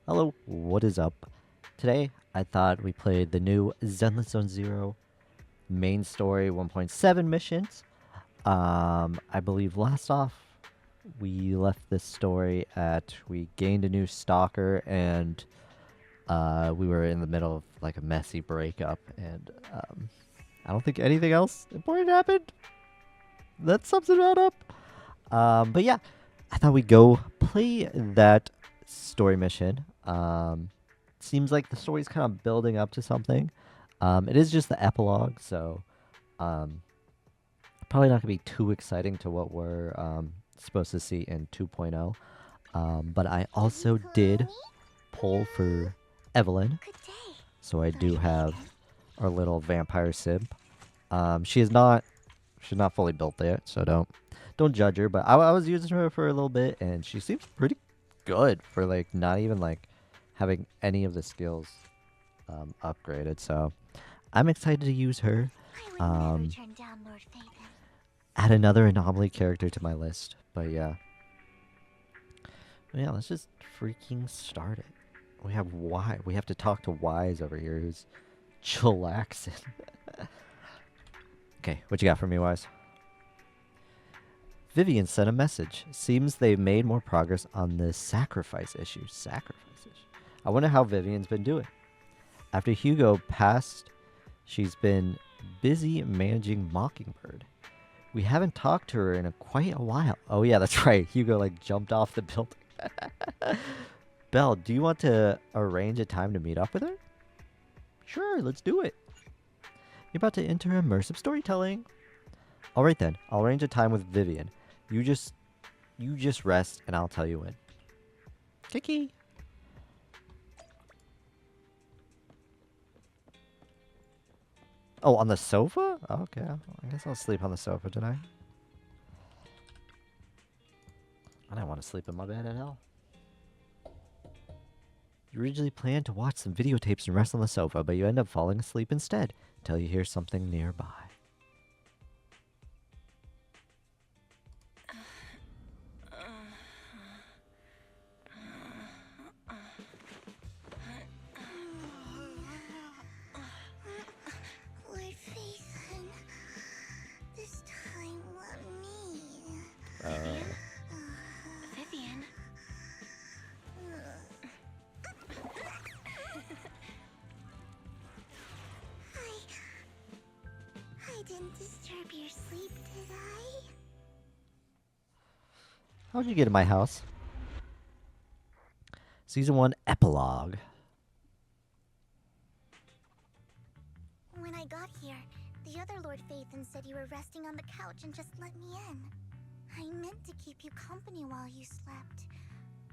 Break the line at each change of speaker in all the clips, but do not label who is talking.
Hello, what is up? Today, I thought we played the new Zenless Zone Zero main story 1.7 missions. I believe last off, we left this story at we gained a new stalker and we were in the middle of like a messy breakup and I don't think anything else important happened. That sums it right up. But yeah, I thought we'd go play that story mission. Seems like the story's kind of building up to something. It is just the epilogue, so um, probably not gonna be too exciting to what we're supposed to see in 2.0. But I also did pull for Evelyn,
Good day.
so I do
Lord
have
Raven.
our little vampire simp. She's not fully built yet, so don't judge her. But I was using her for a little bit, and she seems pretty good for like not even like having any of the skills upgraded. So I'm excited to use her.
I would never
Um,
turn down Lord Phaethon.
Add another anomaly character to my list. But yeah, let's just freaking start it. We have Y. We have to talk to Wise over here, who's chillaxing. Okay, what you got for me, Wise? Vivian sent a message. Seems they've made more progress on the sacrifice issue. Sacrifice issue. I wonder how Vivian's been doing. After Hugo passed, she's been busy managing Mockingbird. We haven't talked to her in quite a while. Oh yeah, that's right. Hugo like jumped off the building. Belle, do you want to arrange a time to meet up with her? Sure, let's do it. You're about to enter immersive storytelling. All right then. I'll arrange a time with Vivian. You just you just rest and I'll tell you when. Kiki. Oh, on the sofa? Okay. I guess I'll sleep on the sofa tonight. I don't want to sleep in my bed at all. You originally planned to watch some videotapes and rest on the sofa, but you end up falling asleep instead until you hear something nearby.
Lord Phaethon. This time, let me. Vivian. I didn't disturb your sleep, did I?
How'd you get in my house? Season 1 Epilogue.
When I got here, the other Lord Phaethon said you were resting on the couch and just let me in. I meant to keep you company while you slept,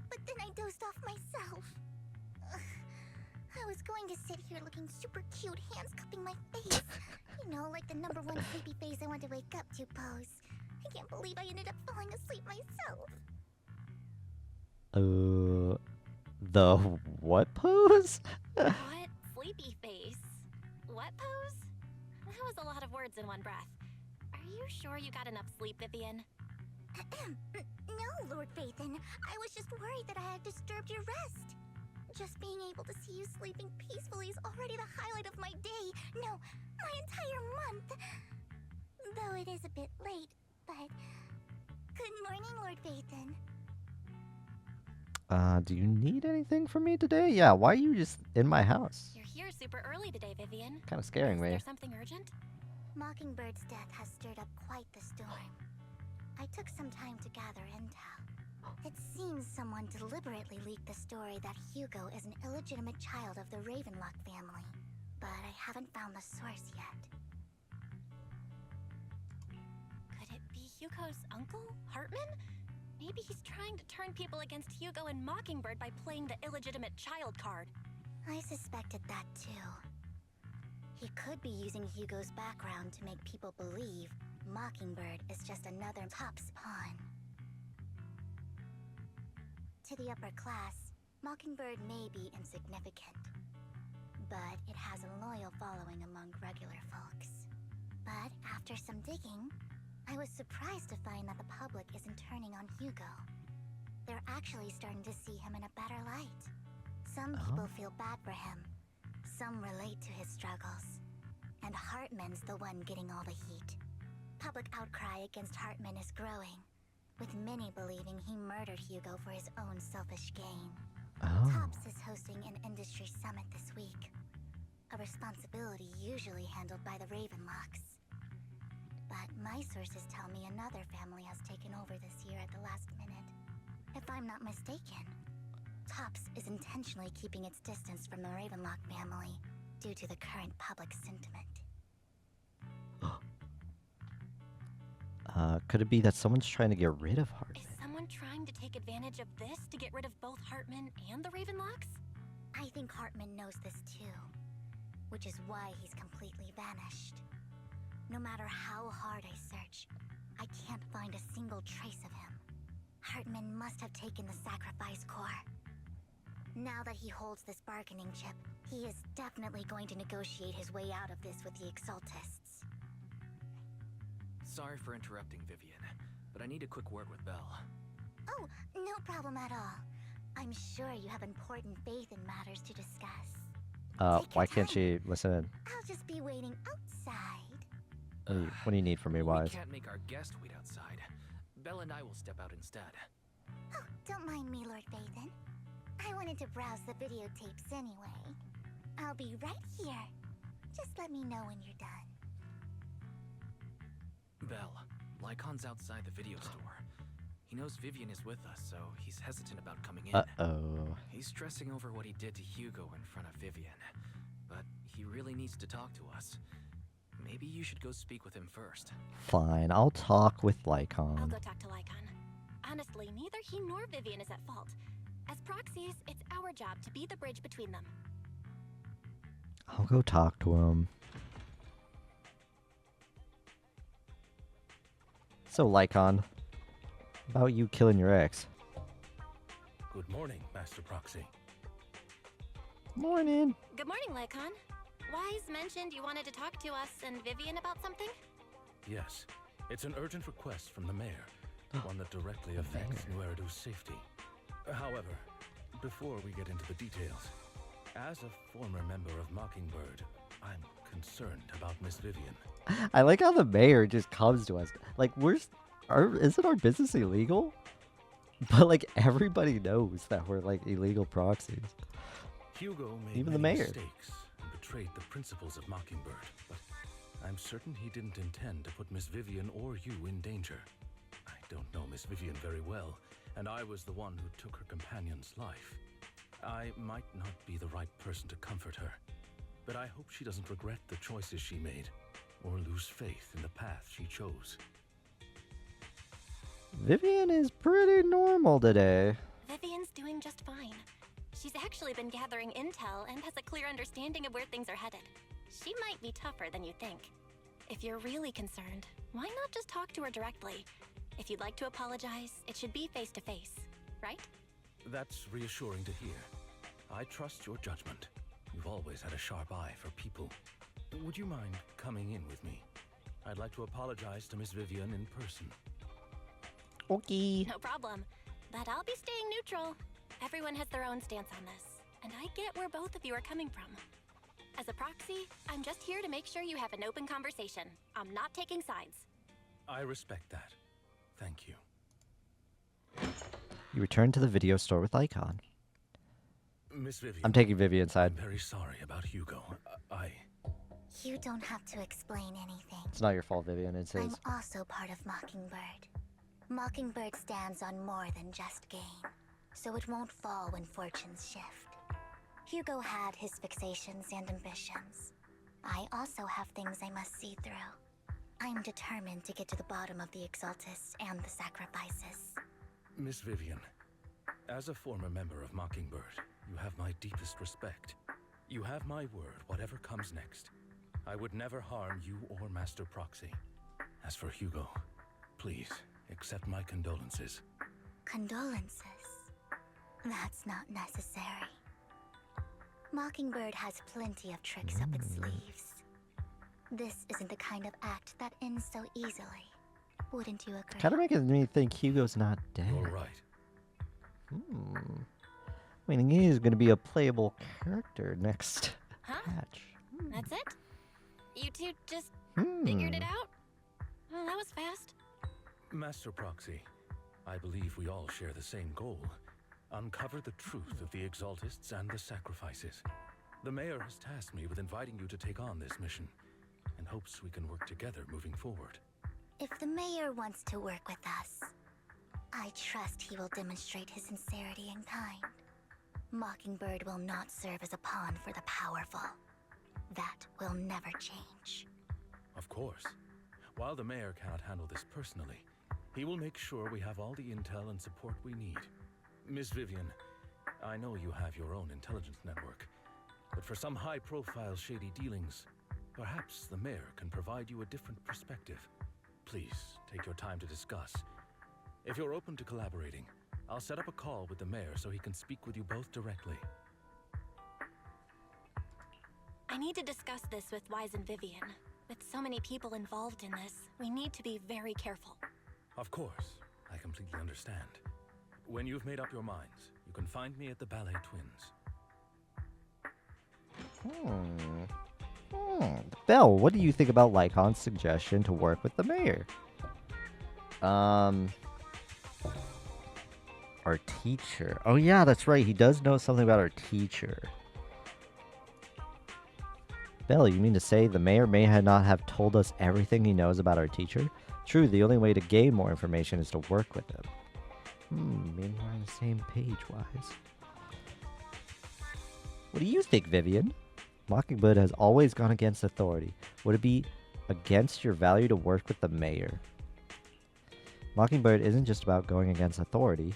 but then I dozed off myself. Ugh. I was going to sit here looking super cute, hands cupping my face. You know, like the number one sleepy face I want to wake up to pose. I can't believe I ended up falling asleep myself.
The what pose?
What? Sleepy face? What pose? That was a lot of words in one breath. Are you sure you got enough sleep, Vivian?
No, Lord Phaethon. I was just worried that I had disturbed your rest. Just being able to see you sleeping peacefully is already the highlight of my day. No, my entire month. Though it is a bit late, but... Good morning, Lord Phaethon.
Do you need anything from me today? Yeah, why are you just in my house?
You're here super early today, Vivian.
Kind of scaring
Is
me.
there something urgent?
Mockingbird's death has stirred up quite the storm. I took some time to gather intel. It seems someone deliberately leaked the story that Hugo is an illegitimate child of the Ravenlock family, but I haven't found the source yet.
Could it be Hugo's uncle, Hartman? Maybe he's trying to turn people against Hugo and Mockingbird by playing the illegitimate child card.
I suspected that too. He could be using Hugo's background to make people believe Mockingbird is just another top's pawn. To the upper class, Mockingbird may be insignificant, but it has a loyal following among regular folks. But after some digging, I was surprised to find that the public isn't turning on Hugo. They're actually starting to see him in a better light. Some people feel bad for him. Some relate to his struggles. And Hartman's the one getting all the heat. Public outcry against Hartman is growing, with many believing he murdered Hugo for his own selfish gain.
Oh.
Tops is hosting an industry summit this week, a responsibility usually handled by the Ravenlocks. But my sources tell me another family has taken over this year at the last minute. If I'm not mistaken, Tops is intentionally keeping its distance from the Ravenlock family due to the current public sentiment.
Could it be that someone's trying to get rid of Hartman?
Is someone trying to take advantage of this to get rid of both Hartman and the Ravenlocks?
I think Hartman knows this too, which is why he's completely vanished. No matter how hard I search, I can't find a single trace of him. Hartman must have taken the sacrifice core. Now that he holds this bargaining chip, he is definitely going to negotiate his way out of this with the Exaltists.
Sorry for interrupting, Vivian, but I need a quick word with Belle.
Oh, no problem at all. I'm sure you have important faith in matters to discuss. Take
Why
your
can't
time.
she listen?
I'll just be waiting outside.
What do you need from me,
We
Wise?
can't make our guest wait outside. Belle and I will step out instead.
Oh, don't mind me, Lord Vathan. I wanted to browse the videotapes anyway. I'll be right here. Just let me know when you're done.
Belle, Lycon's outside the video store. He knows Vivian is with us, so he's hesitant about coming in.
Uh-oh.
He's stressing over what he did to Hugo in front of Vivian. But he really needs to talk to us. Maybe you should go speak with him first.
Fine, I'll talk with
I'll
Lycon.
go talk to Lycon. Honestly, neither he nor Vivian is at fault. As proxies, it's our job to be the bridge between them.
I'll go talk to him. So, Lycon, about you killing your ex.
Good morning, Master Proxy.
Morning.
Good morning, Lycon. Wise mentioned you wanted to talk to us and Vivian about something?
Yes, it's an urgent request from the mayor, one that directly affects New Eridu's safety. However, before we get into the details, as a former member of Mockingbird, I'm concerned about Miss Vivian.
I like how the mayor just comes to us. Like, isn't our business illegal? But, like, everybody knows that we're, like, illegal proxies.
Hugo made
Even the
many
mayor.
mistakes and betrayed the principles of Mockingbird, but I'm certain he didn't intend to put Miss Vivian or you in danger. I don't know Miss Vivian very well, and I was the one who took her companion's life. I might not be the right person to comfort her, but I hope she doesn't regret the choices she made, or lose faith in the path she chose.
Vivian is pretty normal today.
Vivian's doing just fine. She's actually been gathering intel and has a clear understanding of where things are headed. She might be tougher than you think. If you're really concerned, why not just talk to her directly? If you'd like to apologize, it should be face to face, right?
That's reassuring to hear. I trust your judgment. You've always had a sharp eye for people. Would you mind coming in with me? I'd like to apologize to Miss Vivian in person.
Okay.
No problem. But I'll be staying neutral. Everyone has their own stance on this, and I get where both of you are coming from. As a proxy, I'm just here to make sure you have an open conversation. I'm not taking sides.
I respect that. Thank you.
You return to the video store with Lycon.
Miss Vivian.
I'm taking Vivian's
I'm
side.
very sorry about Hugo.
You don't have to explain anything.
It's not your fault, Vivian. It's his.
I'm also part of Mockingbird. Mockingbird stands on more than just gain, so it won't fall when fortunes shift. Hugo had his fixations and ambitions. I also have things I must see through. I'm determined to get to the bottom of the Exaltists and the sacrifices.
Miss Vivian, as a former member of Mockingbird, you have my deepest respect. You have my word, whatever comes next. I would never harm you or Master Proxy. As for Hugo, please accept my condolences.
Condolences? That's not necessary. Mockingbird has plenty of tricks up its sleeves. This isn't the kind of act that ends so easily. Wouldn't you agree?
Kind of making me think Hugo's not dead.
You're right.
meaning he is going to be a playable character next
Huh?
patch.
That's it? You two just
Hmm.
figured it out? Well, that was fast.
Master Proxy, I believe we all share the same goal. Uncover the truth of the Exaltists and the sacrifices. The mayor has tasked me with inviting you to take on this mission, and hopes we can work together moving forward.
If the mayor wants to work with us, I trust he will demonstrate his sincerity in kind. Mockingbird will not serve as a pawn for the powerful. That will never change.
Of course. While the mayor cannot handle this personally, he will make sure we have all the intel and support we need. Miss Vivian, I know you have your own intelligence network, but for some high-profile shady dealings, perhaps the mayor can provide you a different perspective. Please, take your time to discuss. If you're open to collaborating, I'll set up a call with the mayor so he can speak with you both directly.
I need to discuss this with Wise and Vivian. With so many people involved in this, we need to be very careful.
Of course, I completely understand. When you've made up your minds, you can find me at the Ballet Twins.
Belle, what do you think about Lycon's suggestion to work with the mayor? Our teacher. Oh yeah, that's right. He does know something about our teacher. Belle, you mean to say the mayor may not have told us everything he knows about our teacher? True, the only way to gain more information is to work with him. Maybe we're on the same page, Wise. What do you think, Vivian? Mockingbird has always gone against authority. Would it be against your value to work with the mayor? Mockingbird isn't just about going against authority.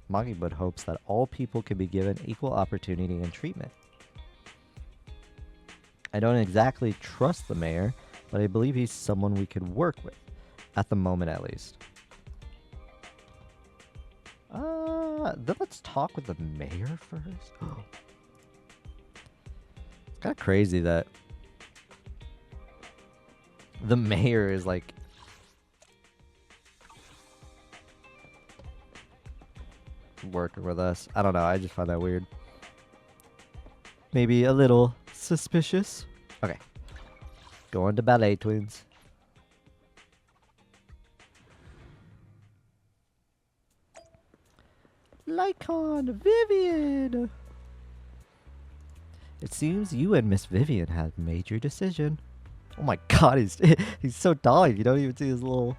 Mockingbird hopes that all people can be given equal opportunity and treatment. I don't exactly trust the mayor, but I believe he's someone we could work with, at the moment at least. Then let's talk with the mayor first. It's kind of crazy that the mayor is like working with us. I don't know. I just find that weird. Maybe a little suspicious. Okay. Going to Ballet Twins. Lycon, Vivian! It seems you and Miss Vivian have made your decision. Oh my god, he's so tall. You don't even see his little...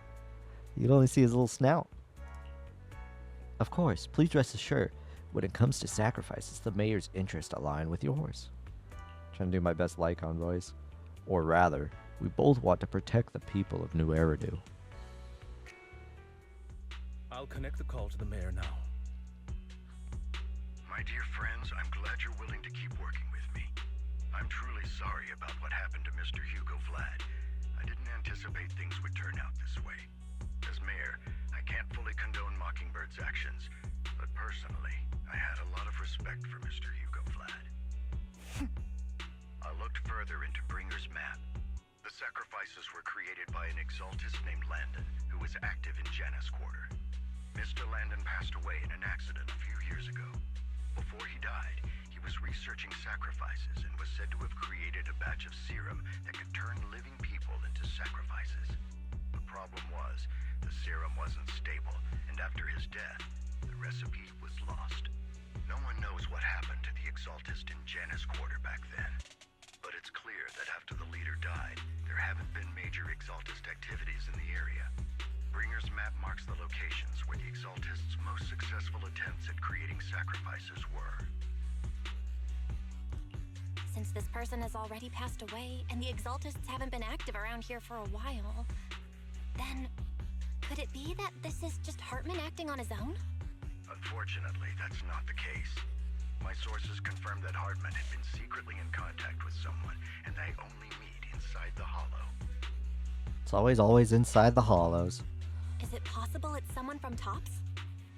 You can only see his little snout. Of course, please rest assured, when it comes to sacrifices, the mayor's interests align with yours. Trying to do my best Lycon voice. Or rather, we both want to protect the people of New Eridu.
I'll connect the call to the mayor now.
My dear friends, I'm glad you're willing to keep working with me. I'm truly sorry about what happened to Mr. Hugo Vlad. I didn't anticipate things would turn out this way. As mayor, I can't fully condone Mockingbird's actions, but personally, I had a lot of respect for Mr. Hugo Vlad. I looked further into Bringer's map. The sacrifices were created by an exaltist named Landon, who was active in Janus Quarter. Mr. Landon passed away in an accident a few years ago. Before he died, he was researching sacrifices and was said to have created a batch of serum that could turn living people into sacrifices. The problem was, the serum wasn't stable, and after his death, the recipe was lost. No one knows what happened to the exaltist in Janus Quarter back then. But it's clear that after the leader died, there haven't been major exaltist activities in the area. Bringer's map marks the locations where the exaltists' most successful attempts at creating sacrifices were.
Since this person has already passed away, and the exaltists haven't been active around here for a while, then could it be that this is just Hartman acting on his own?
Unfortunately, that's not the case. My sources confirmed that Hartman had been secretly in contact with someone, and they only meet inside the Hollow.
It's always inside the hollows.
Is it possible it's someone from Tops?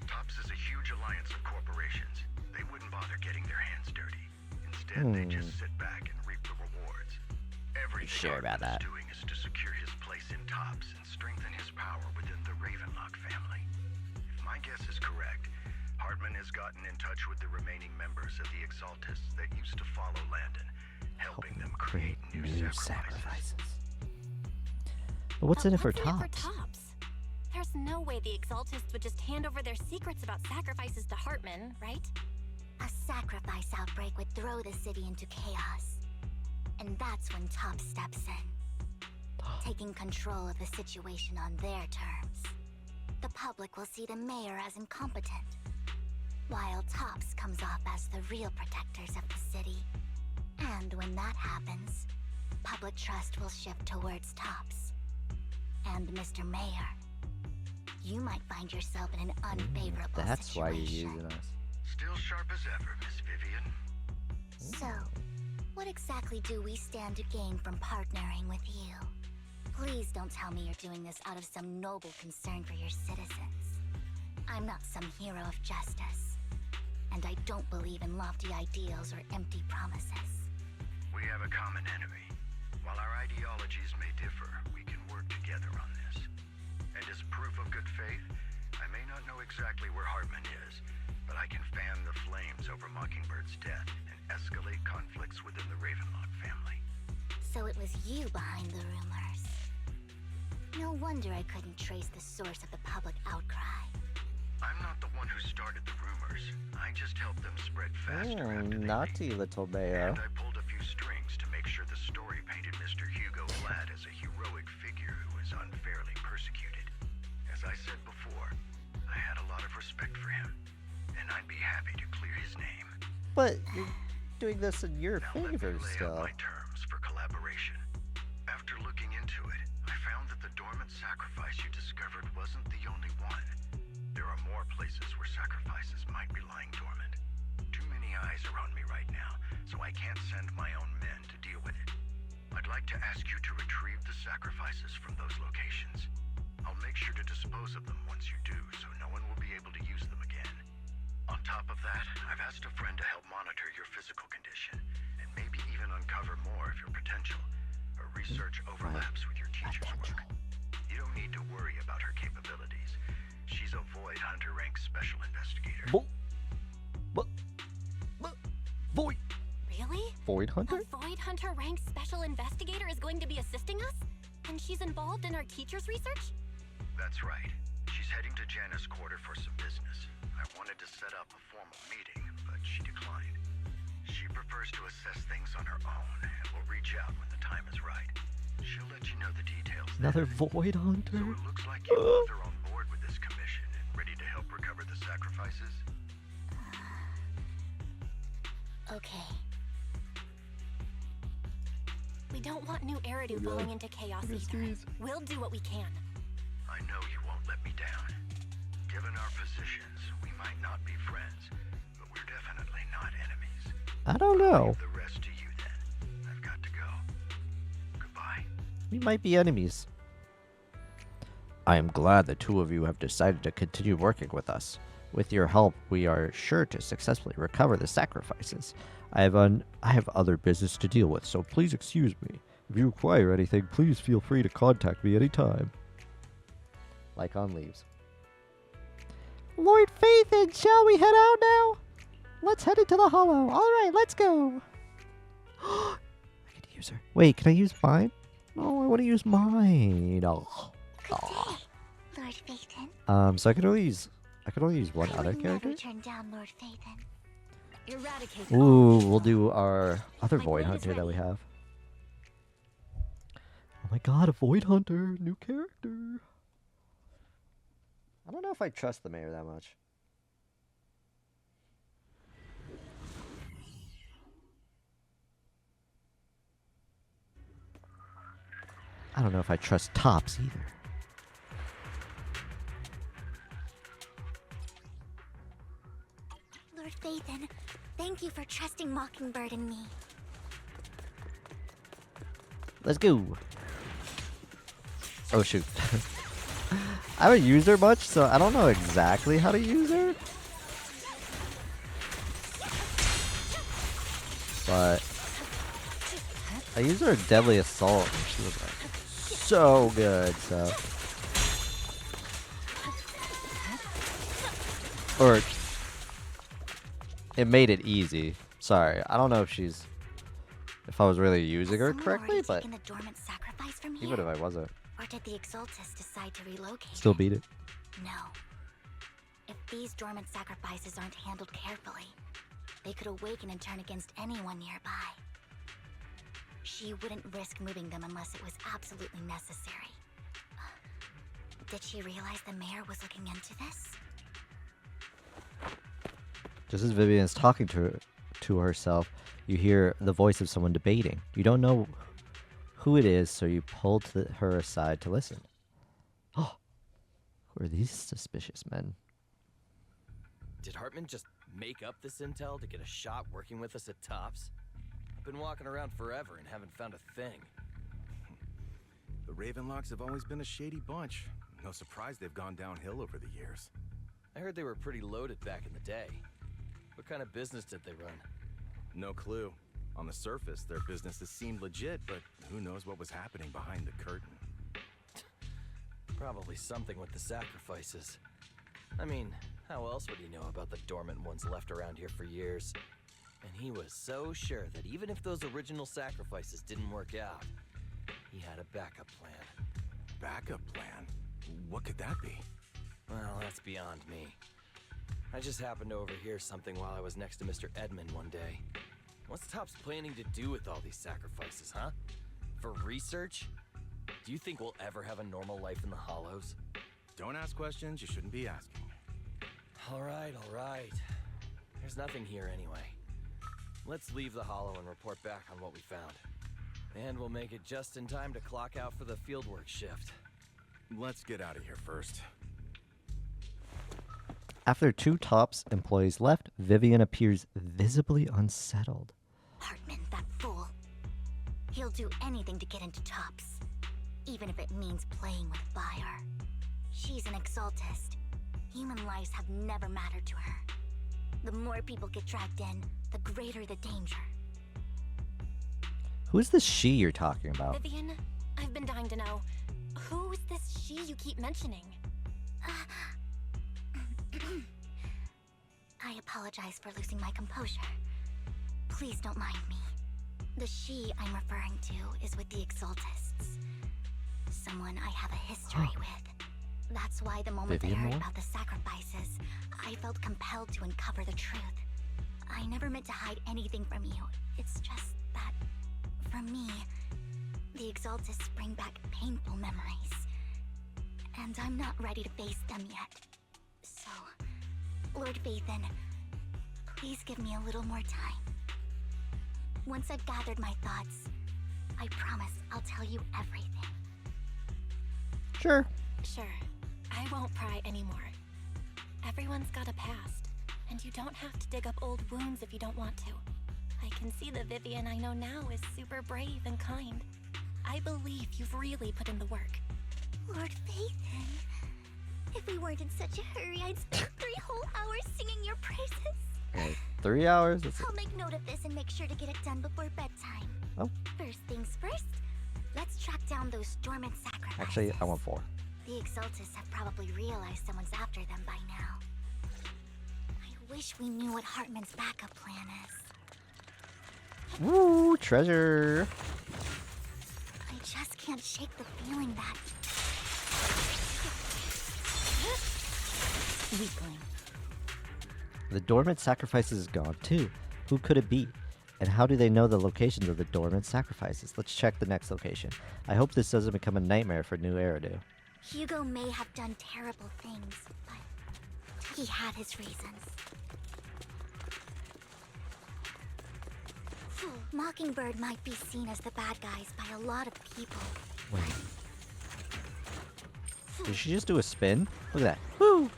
TOPS is a huge alliance of corporations. They wouldn't bother getting their hands dirty. Instead, they just sit back and reap the rewards. Everything
Sure about
Hartman's
that.
doing is to secure his place in TOPS and strengthen his power within the Ravenlock family. If my guess is correct, Hartman has gotten in touch with the remaining members of the Exaltists that used to follow Landon, helping them create new sacrifices.
But what's in it for
What's in it
Tops?
Tops? There's no way the Exaltists would just hand over their secrets about sacrifices to Hartman, right?
A sacrifice outbreak would throw the city into chaos. And that's when Tops steps in, taking control of the situation on their terms. The public will see the mayor as incompetent, while Tops comes off as the real protectors of the city. And when that happens, public trust will shift towards Tops. And Mr. Mayor, you might find yourself in an unfavorable
That's why
situation.
you're using us.
Still sharp as ever, Miss Vivian.
So, what exactly do we stand to gain from partnering with you? Please don't tell me you're doing this out of some noble concern for your citizens. I'm not some hero of justice, and I don't believe in lofty ideals or empty promises.
We have a common enemy. While our ideologies may differ, we can work together on this. And as proof of good faith, I may not know exactly where Hartman is, but I can fan the flames over Mockingbird's death and escalate conflicts within the Ravenlock family.
So it was you behind the rumors. No wonder I couldn't trace the source of the public outcry.
I'm not the one who started the rumors. I just helped them spread faster after they
Naughty little mayor.
And I pulled a few strings to make sure the story painted Mr. Hugo Vlad as a heroic figure who was unfairly persecuted. As I said before, I had a lot of respect for him, and I'd be happy to clear his name.
But you're doing this in your
Now let me
favor
lay
still.
out my terms for collaboration. After looking into it, I found that the dormant sacrifice you discovered wasn't the only one. There are more places where sacrifices might be lying dormant. Too many eyes are on me right now, so I can't send my own men to deal with it. I'd like to ask you to retrieve the sacrifices from those locations. I'll make sure to dispose of them once you do, so no one will be able to use them again. On top of that, I've asked a friend to help monitor your physical condition, and maybe even uncover more of your potential. Her research overlaps with your teacher's work. You don't need to worry about her capabilities. She's a Void Hunter rank special investigator.
Void.
Really?
Void Hunter?
A Void Hunter ranked special investigator is going to be assisting us? And she's involved in our teacher's research?
That's right. She's heading to Janus Quarter for some business. I wanted to set up a formal meeting, but she declined. She prefers to assess things on her own, and will reach out when the time is right. She'll let you know the details then.
Another Void
So
Hunter?
it looks like you both are on board with this commission and ready to help recover the sacrifices?
Okay.
We don't want New Eridu falling into chaos either. We'll do what we can.
I know you won't let me down. Given our positions, we might not be friends, but we're definitely not enemies.
I don't know.
Leave the rest to you then. I've got to go. Goodbye.
We might be enemies. I am glad the two of you have decided to continue working with us. With your help, we are sure to successfully recover the sacrifices. I have other business to deal with, so please excuse me. If you require anything, please feel free to contact me anytime. Lycon leaves. Lord Phaethon, shall we head out now? Let's head into the hollow. Alright, let's go. I can use her. Wait, can I use mine? No, I want to use mine. Oh.
Good day, Lord Phaethon.
So I can only use one
I
other
would
character?
never turn down Lord Phaethon.
Eradicate.
Ooh, we'll do our other
My
Void
blade is
Hunter that we
ready.
have. Oh my god, a Void Hunter! New character! I don't know if I trust the mayor that much. I don't know if I trust Tops either.
Lord Phaethon, thank you for trusting Mockingbird and me.
Let's go! Oh shoot. I haven't used her much, so I don't know exactly how to use her. But I used her in Deadly Assault and she was like so good, so. Or it made it easy. Sorry, I don't know if I was really using her
Has someone
correctly,
already
but
taken the dormant sacrifice from here?
even if I wasn't,
Or did the Exaltus decide to relocate
still
it?
beat it.
No. If these dormant sacrifices aren't handled carefully, they could awaken and turn against anyone nearby. She wouldn't risk moving them unless it was absolutely necessary. Did she realize the mayor was looking into this?
Just as Vivian's talking to herself, you hear the voice of someone debating. You don't know who it is, so you pull her aside to listen. Oh, who are these suspicious men?
Did Hartman just make up this intel to get a shot working with us at Tops? I've been walking around forever and haven't found a thing.
The Ravenlocks have always been a shady bunch. No surprise they've gone downhill over the years.
I heard they were pretty loaded back in the day. What kind of business did they run?
No clue. On the surface, their businesses seemed legit, but who knows what was happening behind the curtain.
Probably something with the sacrifices. I mean, how else would he know about the dormant ones left around here for years? And he was so sure that even if those original sacrifices didn't work out, he had a backup plan.
Backup plan? What could that be?
Well, that's beyond me. I just happened to overhear something while I was next to Mr. Edmund one day. What's Tops planning to do with all these sacrifices, huh? For research? Do you think we'll ever have a normal life in the Hollows?
Don't ask questions you shouldn't be asking.
All right. There's nothing here anyway. Let's leave the Hollow and report back on what we found. And we'll make it just in time to clock out for the fieldwork shift.
Let's get out of here first.
After 2 Tops employees left, Vivian appears visibly unsettled.
Hartman, that fool. He'll do anything to get into Tops, even if it means playing with fire. She's an Exaltist. Human lives have never mattered to her. The more people get dragged in, the greater the danger.
Who is this she you're talking about?
Vivian, I've been dying to know. Who's this she you keep mentioning?
I apologize for losing my composure. Please don't mind me. The she I'm referring to is with the Exaltists. Someone I have a history with. That's why the moment
Vivian
I heard
Moore?
about the sacrifices, I felt compelled to uncover the truth. I never meant to hide anything from you. It's just that, for me, the Exaltists bring back painful memories. And I'm not ready to face them yet. So, Lord Vathan, please give me a little more time. Once I've gathered my thoughts, I promise I'll tell you everything.
Sure.
Sure, I won't pry anymore. Everyone's got a past, and you don't have to dig up old wounds if you don't want to. I can see the Vivian I know now is super brave and kind. I believe you've really put in the work.
Lord Vathan, if we weren't in such a hurry, I'd spend 3 whole hours singing your praises.
Okay, 3 hours? That's
I'll make note of this and make sure to get it done before bedtime.
Oh.
First things first, let's track down those dormant sacrifices.
Actually, I want 4.
The Exaltists have probably realized someone's after them by now. I wish we knew what Hartman's backup plan is.
Woo, treasure!
I just can't shake the feeling that... Weakling.
The dormant sacrifices is gone too. Who could it be? And how do they know the locations of the dormant sacrifices? Let's check the next location. I hope this doesn't become a nightmare for New Eridu.
Hugo may have done terrible things, but he had his reasons. Mockingbird might be seen as the bad guys by a lot of people.
Wait. Did she just do a spin? Look at that. Woo!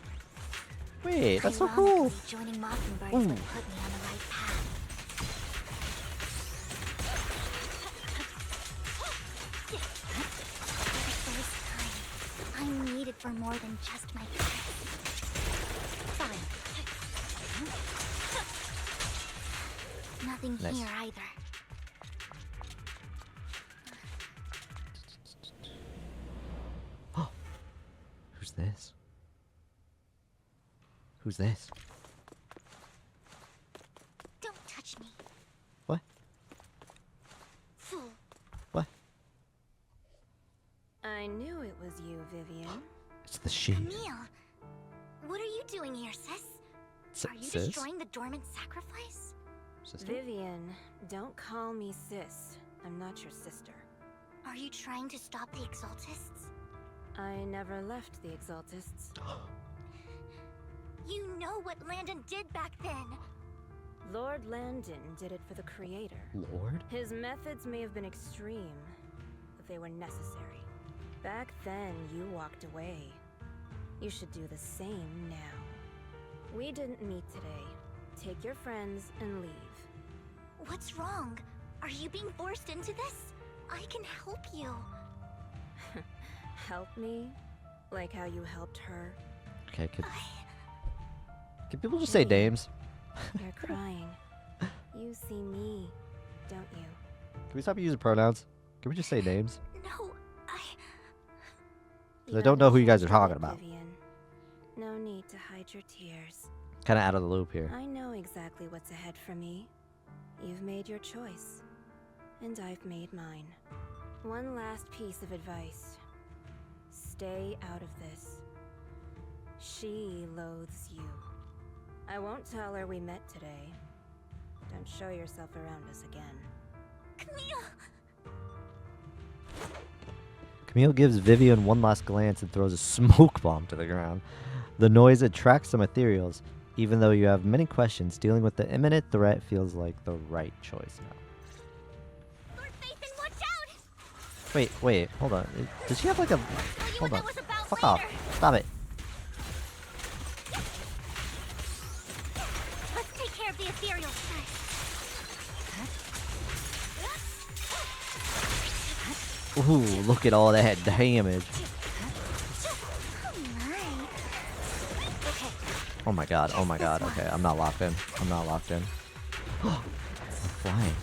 Wait, that's so cool.
Ironically, joining Mockingbird is what
Ooh.
put me on the right path. For the first time, I'm needed for more than just my Fine. Nothing
Nice.
here either.
Who's this? Who's this? she?
Camille, what are you doing here, sis? Are you
Sis?
destroying the dormant sacrifice?
Sister?
Vivian, don't call me sis. I'm not your sister.
Are you trying to stop the Exaltists?
I never left the Exaltists.
You know what Landon did back then.
Lord Landon did it for the Creator.
Lord?
His methods may have been extreme, but they were necessary. Back then, you walked away. You should do the same now. We didn't meet today. Take your friends and leave.
What's wrong? Are you being forced into this? I can help you.
Help me? Like how you helped her?
Okay, can people just say names?
You're crying. You see me, don't you?
Can we stop using pronouns? Can we just say names?
No,
'Cause I don't know who you guys are talking about.
Vivian. No need to hide your tears.
Kind of out of the loop here.
I know exactly what's ahead for me. You've made your choice, and I've made mine. One last piece of advice. Stay out of this. She loathes you. I won't tell her we met today. Don't show yourself around us again.
Camille!
Camille gives Vivian one last glance and throws a smoke bomb to the ground. The noise attracts some ethereals. Even though you have many questions, dealing with the imminent threat feels like the right choice now.
Lord Phaethon, watch out!
Wait, hold on. Does she have like a...
Tell you
Hold
what
on.
that was about
Fuck
later.
off. Stop it.
Let's take care of the ethereals first.
Ooh, look at all that damage.
Oh my.
Oh my god, oh my god. Okay, I'm not locked in. I'm not locked in. I'm flying.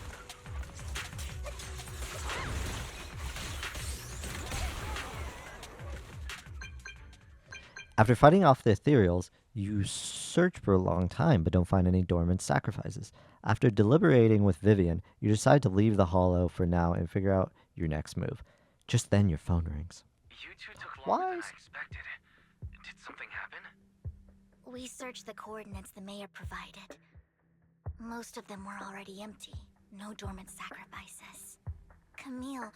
After fighting off the ethereals, you search for a long time but don't find any dormant sacrifices. After deliberating with Vivian, you decide to leave the hollow for now and figure out your next move. Just then your phone rings.
You two took longer than
Why?
I expected. Did something happen?
We searched the coordinates the mayor provided. Most of them were already empty. No dormant sacrifices. Camille,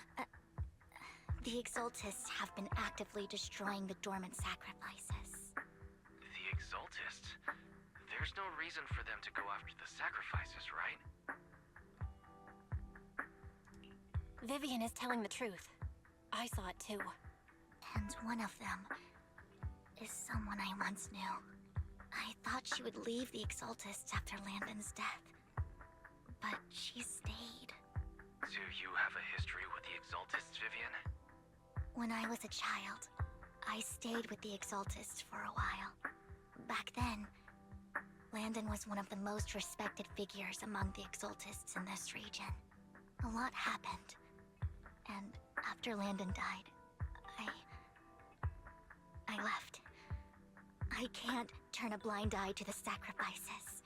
the Exaltists have been actively destroying the dormant sacrifices.
The Exaltists? There's no reason for them to go after the sacrifices, right?
Vivian is telling the truth. I saw it too.
And one of them is someone I once knew. I thought she would leave the Exaltists after Landon's death. But she stayed.
Do you have a history with the Exaltists, Vivian?
When I was a child, I stayed with the Exaltists for a while. Back then, Landon was one of the most respected figures among the Exaltists in this region. A lot happened. And after Landon died, I left. I can't turn a blind eye to the sacrifices.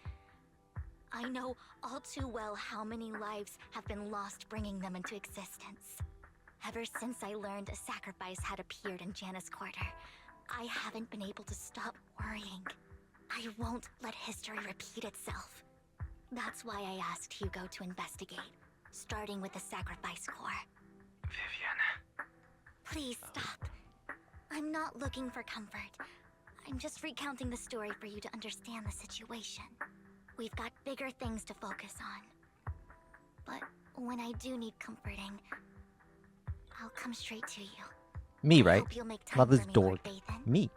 I know all too well how many lives have been lost bringing them into existence. Ever since I learned a sacrifice had appeared in Janus Quarter, I haven't been able to stop worrying. I won't let history repeat itself. That's why I asked Hugo to investigate, starting with the Sacrifice Corps.
Vivian.
Please stop. I'm not looking for comfort. I'm just recounting the story for you to understand the situation. We've got bigger things to focus on. But when I do need comforting, I'll come straight to you.
Me,
I
right?
hope you'll make time
Not this
for me,
dork.
Lord Phaethon.
Me.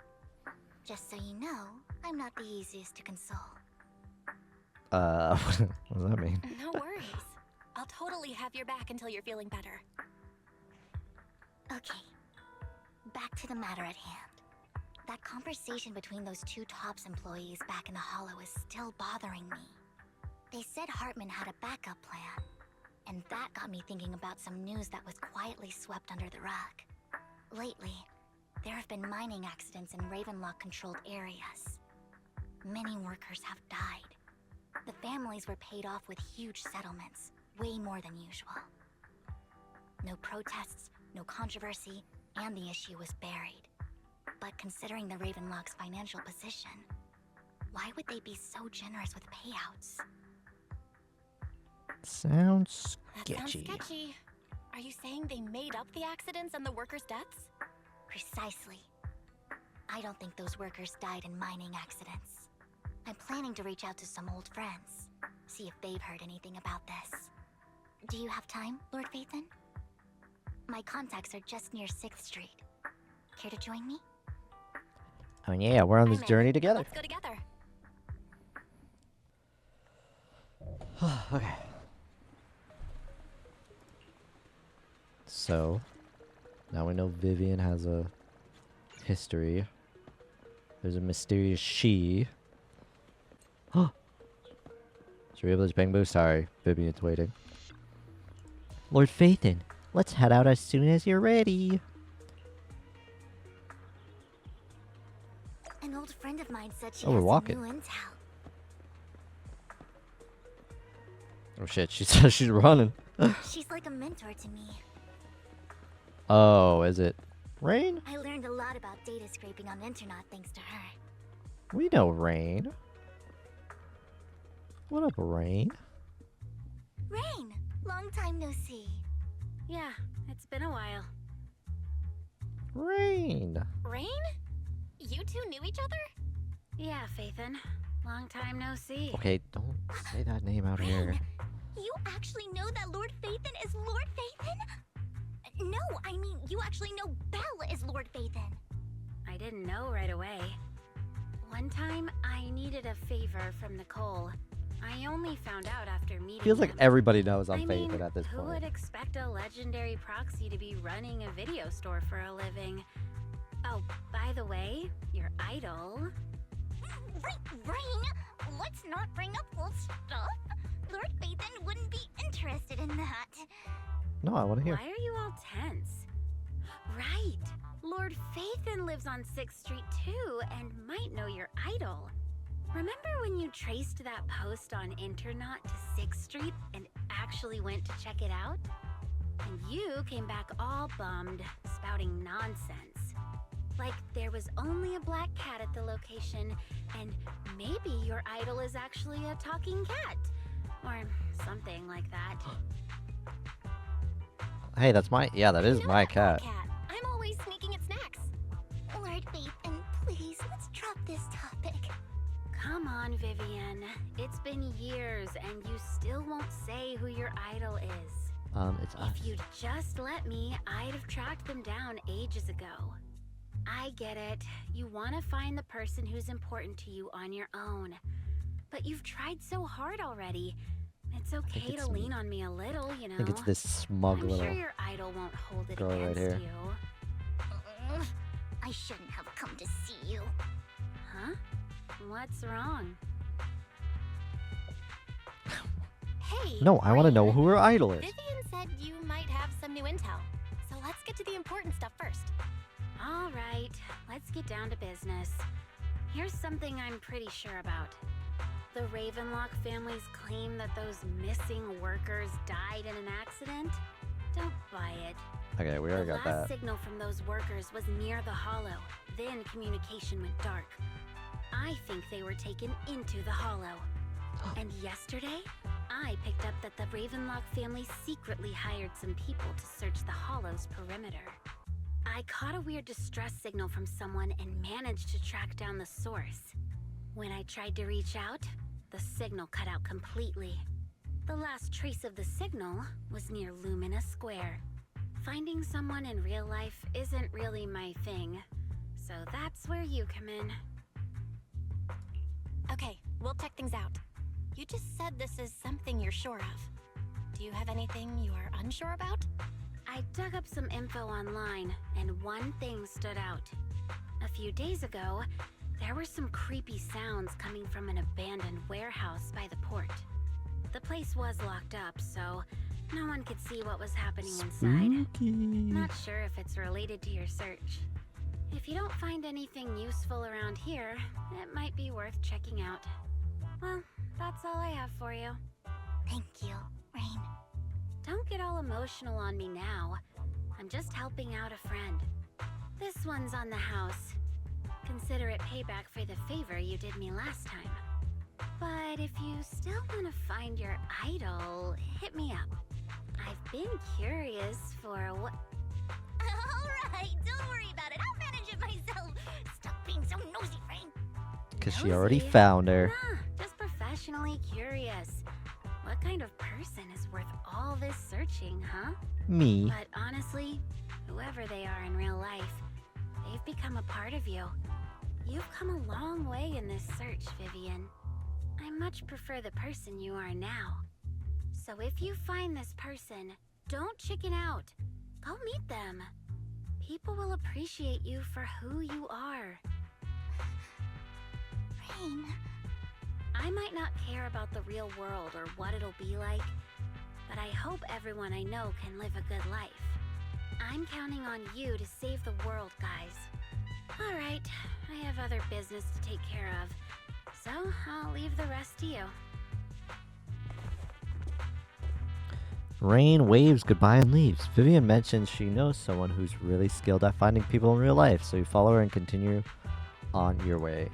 Just so you know, I'm not the easiest to console.
What does that mean?
No worries. I'll totally have your back until you're feeling better.
Okay, back to the matter at hand. That conversation between those two TOPS employees back in the Hollow is still bothering me. They said Hartman had a backup plan, and that got me thinking about some news that was quietly swept under the rug. Lately, there have been mining accidents in Ravenlock-controlled areas. Many workers have died. The families were paid off with huge settlements, way more than usual. No protests, no controversy, and the issue was buried. but considering the Ravenlock's financial position, why would they be so generous with payouts?
Sounds
That
sketchy.
sounds sketchy. Are you saying they made up the accidents and the workers' deaths?
Precisely. I don't think those workers died in mining accidents. I'm planning to reach out to some old friends, see if they've heard anything about this. Do you have time, Lord Phaethon? My contacts are just near 6th Street. Care to join me?
Oh yeah, we're on this
I'm in.
journey together.
Let's go together.
Okay. So, now we know Vivian has a history. There's a mysterious she. Huh. Should we able to bang boo? Sorry, Vivian's waiting. Lord Phaethon, let's head out as soon as you're ready.
An old friend of mine said she
Oh, we're
has
walking.
some new intel.
Oh shit, she says she's running.
She's like a mentor to me.
Oh, is it Rain?
I learned a lot about data scraping on Internet thanks to her.
We know Rain. What up, Rain?
Rain! Long time no see.
Yeah, it's been a while.
Rain.
Rain? You two knew each other?
Yeah, Phaethon. Long time no see.
Okay, don't say that name out here.
Rain, you actually know that Lord Phaethon is Lord Phaethon? No, I mean, you actually know Belle is Lord Phaethon.
I didn't know right away. One time, I needed a favor from Nicole. I only found out after meeting
Feels like
him.
everybody knows I'm
I
Phaethon
mean,
at this
who
point.
would expect a legendary proxy to be running a video store for a living? Oh, by the way, your idol...
Rain, let's not bring up old stuff. Lord Phaethon wouldn't be interested in that.
No, I want to hear.
Why are you all tense? Right! Lord Phaethon lives on 6th Street too, and might know your idol. Remember when you traced that post on Internet to 6th Street and actually went to check it out? And you came back all bummed, spouting nonsense. Like there was only a black cat at the location, and maybe your idol is actually a talking cat. Or something like that.
Hey, that's my... Yeah, that is
You know
my
that black
cat.
I'm always sneaking at snacks.
Lord Phaethon, please, let's drop this topic.
Come on, Vivian. It's been years, and you still won't say who your idol is.
It's us.
If you'd just let me, I'd have tracked them down ages ago. I get it. You want to find the person who's important to you on your own. But you've tried so hard already. It's okay
it's
to
me.
lean on me a little, you know.
I think it's this smug
I'm
little...
sure your idol won't hold it
girl right
against
here.
you.
I shouldn't have come to see you.
Huh? What's wrong?
Hey.
No, I want to know
Rain.
who her idol is.
Vivian said you might have some new intel. So let's get to the important stuff first.
All right, let's get down to business. Here's something I'm pretty sure about. The Ravenlock family's claim that those missing workers died in an accident? Don't buy it.
Okay, we already
The
got
last
that.
signal from those workers was near the hollow. Then communication went dark. I think they were taken into the hollow. And yesterday, I picked up that the Ravenlock family secretly hired some people to search the hollow's perimeter. I caught a weird distress signal from someone and managed to track down the source. When I tried to reach out, the signal cut out completely. The last trace of the signal was near Lumina Square. Finding someone in real life isn't really my thing, so that's where you come in.
Okay, we'll check things out. You just said this is something you're sure of. Do you have anything you are unsure about?
I dug up some info online, and one thing stood out. A few days ago, there were some creepy sounds coming from an abandoned warehouse by the port. The place was locked up, so no one could see what was happening inside. Not sure if it's related to your search. If you don't find anything useful around here, it might be worth checking out. Well, that's all I have for you.
Thank you, Rain.
Don't get all emotional on me now. I'm just helping out a friend. This one's on the house. consider it payback for the favor you did me last time. But if you still want to find your idol, hit me up. I've been curious for what...
Alright, don't worry about it. I'll manage it myself. Stop being so nosy, Rain.
Because she already
Nosy?
found her.
Nah, just professionally curious. What kind of person is worth all this searching, huh?
Me.
But honestly, whoever they are in real life, they've become a part of you. You've come a long way in this search, Vivian. I much prefer the person you are now. So if you find this person, don't chicken out. Go meet them. People will appreciate you for who you are.
Rain.
I might not care about the real world or what it'll be like, but I hope everyone I know can live a good life. I'm counting on you to save the world, guys. Alright, I have other business to take care of, so I'll leave the rest to you.
Rain waves goodbye and leaves. Vivian mentions she knows someone who's really skilled at finding people in real life, so you follow her and continue on your way.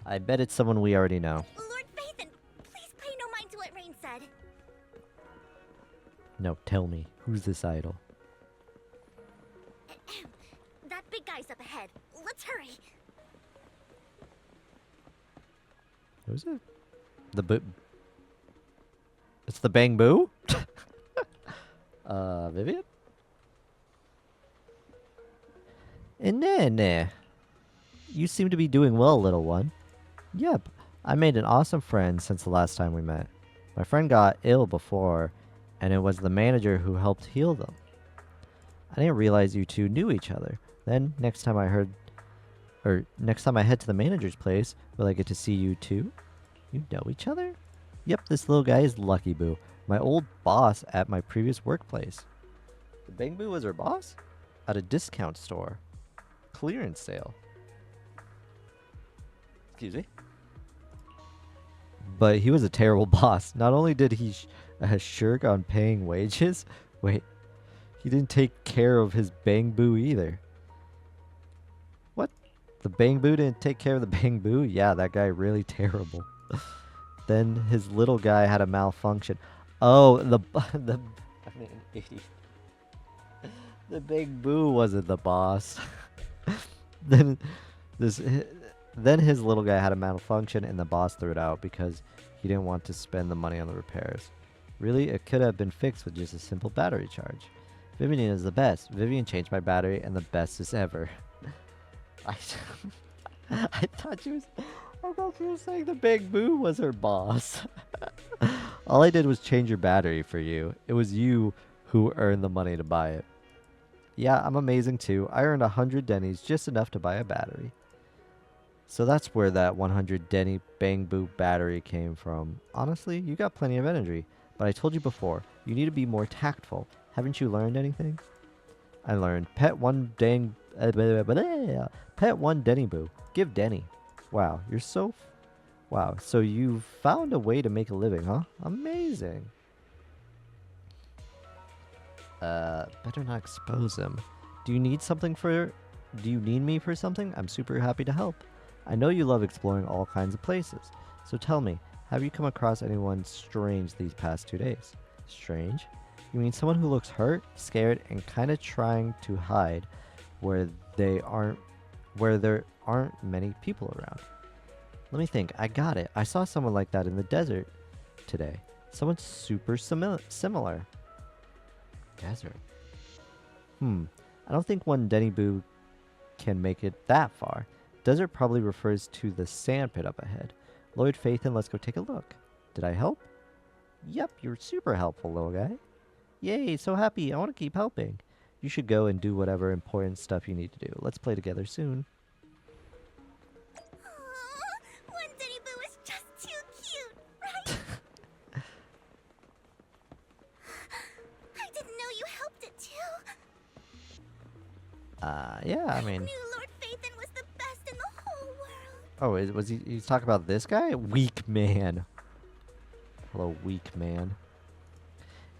I bet it's someone we already know.
Lord Phaethon, please pay no mind to what Rain said.
No, tell me, who's this idol?
That big guy's up ahead. Let's hurry.
Who's it? The boo. It's the Bang Boo? Vivian? Nah. You seem to be doing well, little one. Yep, I made an awesome friend since the last time we met. My friend got ill before, and it was the manager who helped heal them. I didn't realize you two knew each other. Then, next time I head to the manager's place, will I get to see you too? You know each other? Yep, this little guy is Lucky Boo, my old boss at my previous workplace. The Bang Boo was her boss? At a discount store. Clearance sale. Excuse me? But he was a terrible boss. Not only did he shirk on paying wages, wait, he didn't take care of his Bang Boo either. What? The Bang Boo didn't take care of the Bang Boo? Yeah, that guy really terrible. Then his little guy had a malfunction. Oh, the Bang Boo wasn't the boss. then his little guy had a malfunction and the boss threw it out because he didn't want to spend the money on the repairs. Really, it could have been fixed with just a simple battery charge. Vivian is the best. Vivian changed my battery and the bestest ever. I thought she was saying the Bang Boo was her boss. All I did was change your battery for you. It was you who earned the money to buy it. Yeah, I'm amazing too. I earned 100 Denny's, just enough to buy a battery. So that's where that 100 Denny Bang Boo battery came from. Honestly, you got plenty of energy. But I told you before, you need to be more tactful. Haven't you learned anything? I learned. Pet one Denny Boo. Give Denny. Wow, you're so... Wow, so you found a way to make a living, huh? Amazing. Better not expose him. Do you need me for something? I'm super happy to help. I know you love exploring all kinds of places. So tell me, have you come across anyone strange these past 2 days? Strange? You mean someone who looks hurt, scared, and kind of trying to hide where there aren't many people around? Let me think. I got it. I saw someone like that in the desert today. Someone super similar. Desert. I don't think one Denny Boo can make it that far. Desert probably refers to the sand pit up ahead. Lord Phaethon, let's go take a look. Did I help? Yep, you're super helpful, little guy. Yay, so happy. I want to keep helping. You should go and do whatever important stuff you need to do. Let's play together soon.
Aww, one Denny Boo is just too cute, right? I didn't know you helped it too.
Yeah, I mean...
I knew Lord Phaethon was the best in the whole world.
Oh, was he's talking about this guy? Weak man. Hello, weak man.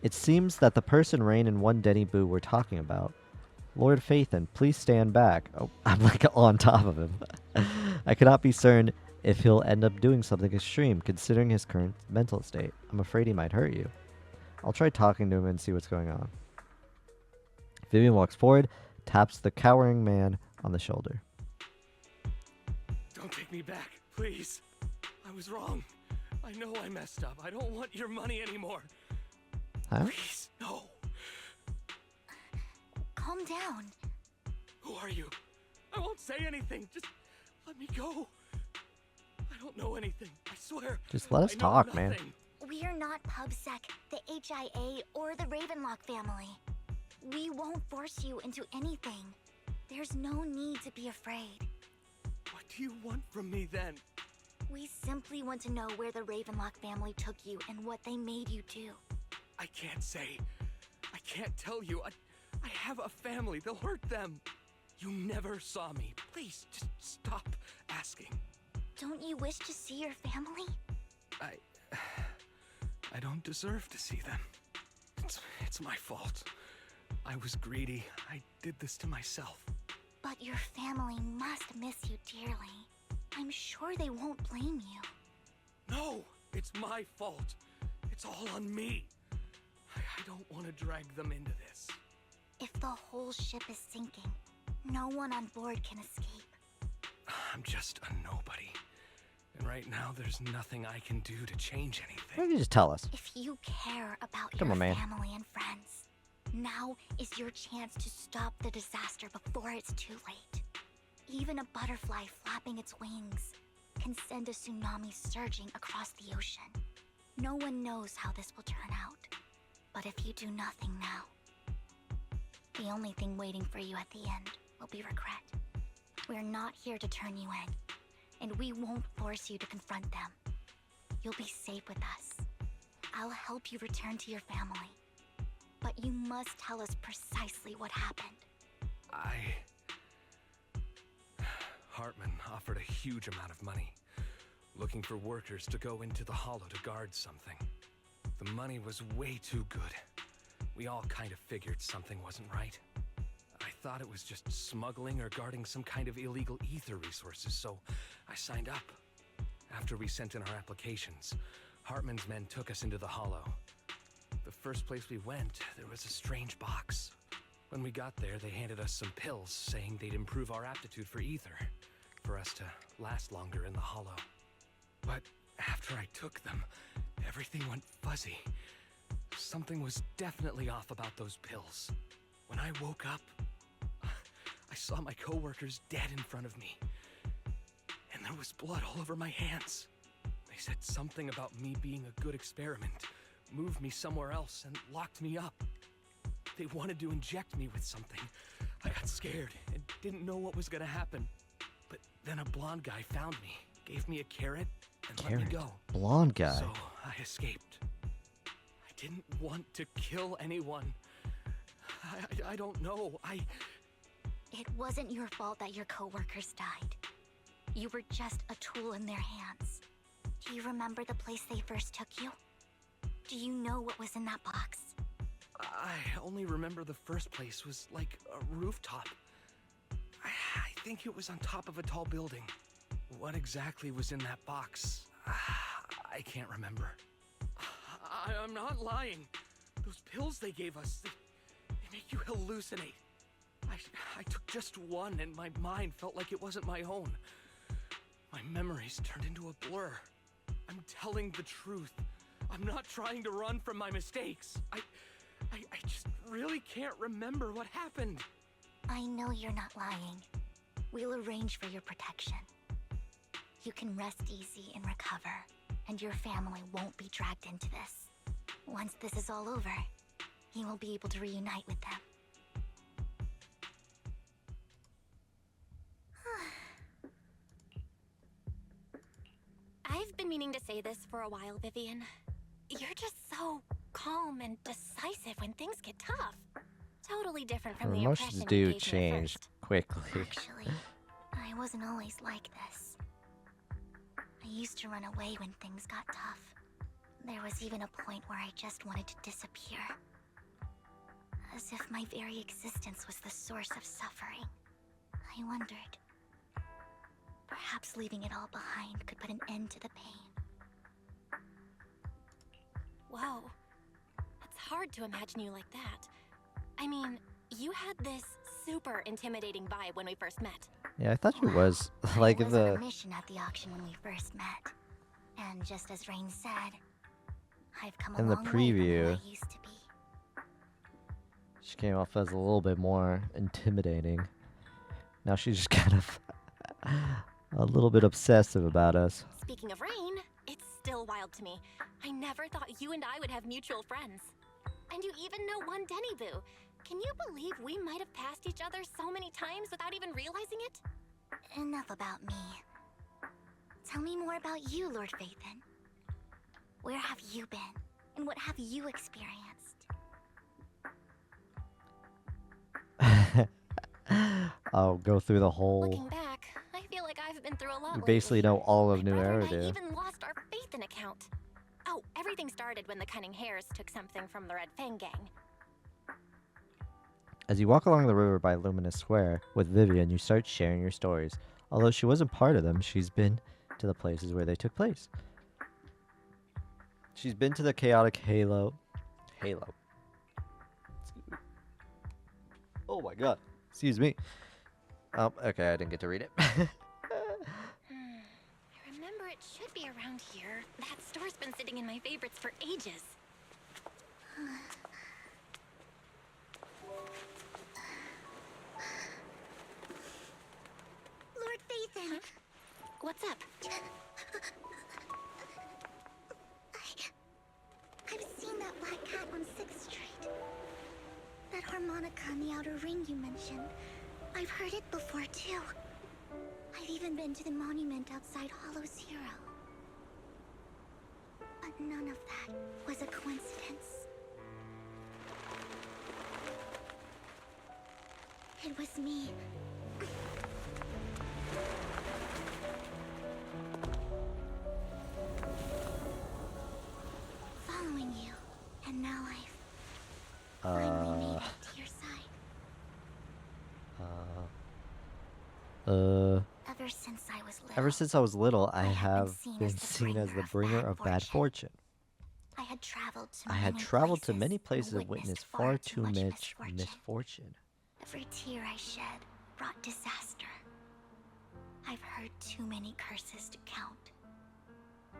It seems that the person Rain and one Denny Boo were talking about. Lord Phaethon, please stand back. Oh, I'm like on top of him. I cannot be certain if he'll end up doing something extreme, considering his current mental state. I'm afraid he might hurt you. I'll try talking to him and see what's going on. Vivian walks forward, taps the cowering man on the shoulder.
Don't take me back, please. I was wrong. I know I messed up. I don't want your money anymore.
Huh?
Please, no.
Calm down.
Who are you? I won't say anything. Just let me go. I don't know anything. I swear.
Just let us
I know
talk, man.
nothing.
We're not PubSec, the HIA, or the Ravenlock family. We won't force you into anything. There's no need to be afraid.
What do you want from me then?
We simply want to know where the Ravenlock family took you and what they made you do.
I can't say. I can't tell you. I have a family. They'll hurt them. You never saw me. Please, just stop asking.
Don't you wish to see your family?
I don't deserve to see them. It's my fault. I was greedy. I did this to myself.
But your family must miss you dearly. I'm sure they won't blame you.
No, it's my fault. It's all on me. I don't want to drag them into this.
If the whole ship is sinking, no one on board can escape.
I'm just a nobody. And right now, there's nothing I can do to change
Why
anything.
don't you just tell us?
If you care about
Come
your
on, man.
family and friends, now is your chance to stop the disaster before it's too late. Even a butterfly flapping its wings can send a tsunami surging across the ocean. No one knows how this will turn out. But if you do nothing now, the only thing waiting for you at the end will be regret. We're not here to turn you in, and we won't force you to confront them. You'll be safe with us. I'll help you return to your family. But you must tell us precisely what happened.
Hartman offered a huge amount of money, looking for workers to go into the hollow to guard something. The money was way too good. We all kind of figured something wasn't right. I thought it was just smuggling or guarding some kind of illegal ether resources, so I signed up. After we sent in our applications, Hartman's men took us into the hollow. The first place we went, there was a strange box. When we got there, they handed us some pills, saying they'd improve our aptitude for ether, for us to last longer in the hollow. But after I took them, everything went fuzzy. Something was definitely off about those pills. When I woke up, I saw my coworkers dead in front of me. And there was blood all over my hands. They said something about me being a good experiment, moved me somewhere else, and locked me up. They wanted to inject me with something. I got scared and didn't know what was gonna happen. But then a blonde guy found me, gave me a carrot, and let me go.
Blonde guy.
So I escaped. I didn't want to kill anyone. I don't know.
It wasn't your fault that your coworkers died. You were just a tool in their hands. Do you remember the place they first took you? Do you know what was in that box?
I only remember the first place was like a rooftop. I think it was on top of a tall building. What exactly was in that box? I can't remember. I'm not lying. Those pills they gave us, they make you hallucinate. I took just one and my mind felt like it wasn't my own. My memories turned into a blur. I'm telling the truth. I'm not trying to run from my mistakes. I just really can't remember what happened.
I know you're not lying. We'll arrange for your protection. You can rest easy and recover, and your family won't be dragged into this. Once this is all over, you will be able to reunite with them.
I've been meaning to say this for a while, Vivian. You're just so calm and decisive when things get tough. Totally different
Her
from the
emotions
impression
do
you gave me at
change
first.
quickly.
Actually, I wasn't always like this. I used to run away when things got tough. There was even a point where I just wanted to disappear. As if my very existence was the source of suffering. I wondered, Perhaps leaving it all behind could put an end to the pain.
Whoa. It's hard to imagine you like that. I mean, you had this super intimidating vibe when we first met.
Yeah, I thought she was
I
like
was
in
on
the
a mission at the auction when we first met. And just as Rain said, I've come a
In the
long way from who
preview.
I used to be.
she came off as a little bit more intimidating. Now she's just kind of a little bit obsessive about us.
Speaking of Rain, it's still wild to me. I never thought you and I would have mutual friends. And you even know one Denny Boo. Can you believe we might have passed each other so many times without even realizing it?
Enough about me. Tell me more about you, Lord Phaethon. Where have you been? And what have you experienced?
I'll go through the whole.
Looking back, I feel like I've been through a lot
You
lately.
basically know all of
My
New
brother and I
Eridu.
even lost our Phaethon account. Oh, everything started when the Cunning Hares took something from the Red Fang gang.
As you walk along the river by Luminous Square with Vivian, you start sharing your stories. Although she wasn't part of them, she's been to the places where they took place. She's been to the chaotic Halo. Excuse me. Oh my god. Excuse me. Oh, okay, I didn't get to read it.
I remember it should be around here. That store's been sitting in my favorites for ages.
Lord Phaethon!
What's up?
I've seen that black cat on 6th Street. That harmonica in the outer ring you mentioned. I've heard it before, too. I've even been to the monument outside Hollow's Hero. But none of that was a coincidence. It was me. Following you, and now I've finally made it to your side. Ever since I was little,
Ever since I was little, I
I have
have
been
been seen as the bringer of bad fortune.
I had traveled to
I had traveled to many places and witnessed far too much misfortune.
Every tear I shed brought disaster. I've heard too many curses to count.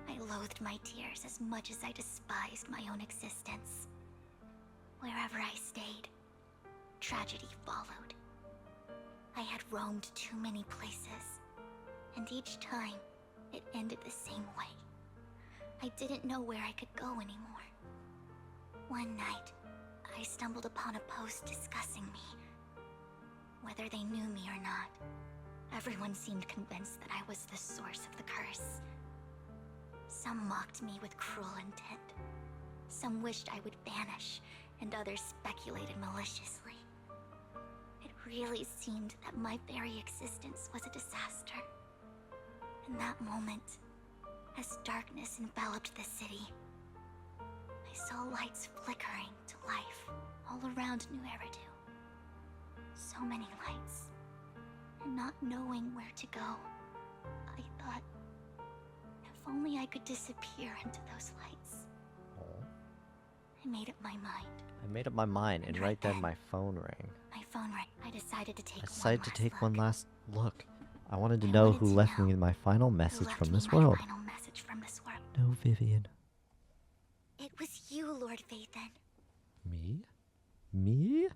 I loathed my tears as much as I despised my own existence. Wherever I stayed, tragedy followed. I had roamed too many places, and each time, it ended the same way. I didn't know where I could go anymore. One night, I stumbled upon a post discussing me. Whether they knew me or not, everyone seemed convinced that I was the source of the curse. Some mocked me with cruel intent. Some wished I would vanish, and others speculated maliciously. It really seemed that my very existence was a disaster. In that moment, as darkness enveloped the city, I saw lights flickering to life all around New Eridu. So many lights, and not knowing where to go, I thought, if only I could disappear into those lights. I made up my mind.
I made up my mind, and right then my phone rang.
My phone rang. I decided to take
I decided to take one
look.
last look. I wanted to
I
know
wanted
who
to
left
know
me my final
Who
message
left
from
me
this
my
world.
final message from this world.
No, Vivian.
It was you, Lord Phaethon.
Me? Me?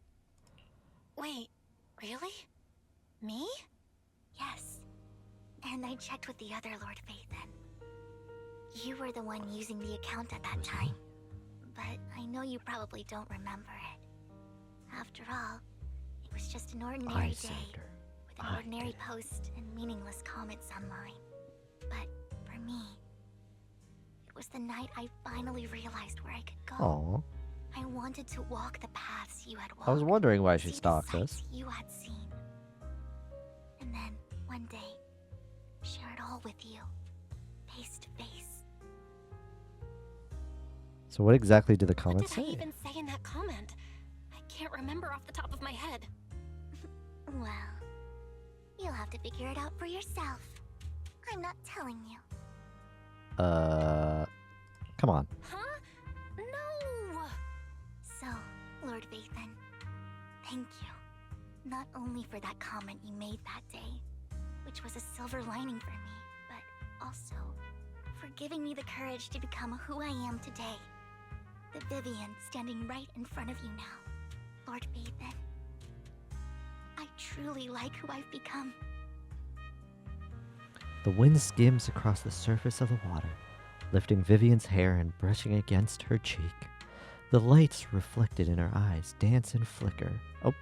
Wait, really? Me?
Yes. And I checked with the other Lord Phaethon. You were the one using the account at that
Was me?
time. But I know you probably don't remember it. After all, it was just an ordinary
I
day
saved her.
with an
I
ordinary
did.
post and meaningless comments online. But for me, it was the night I finally realized where I could go.
Aw.
I wanted to walk the paths you had walked.
I was wondering why she
see the
stalked
sights
us.
you had seen. And then, one day, share it all with you, face to face.
So what exactly did the
What
comments
did I
say?
even say in that comment? I can't remember off the top of my head.
Well, you'll have to figure it out for yourself. I'm not telling you.
Come on.
Huh? No!
So, Lord Vathan, thank you. Not only for that comment you made that day, which was a silver lining for me, but also for giving me the courage to become who I am today. The Vivian standing right in front of you now. Lord Vathan, I truly like who I've become.
The wind skims across the surface of the water, lifting Vivian's hair and brushing against her cheek. The lights reflected in her eyes dance and flicker. Oh,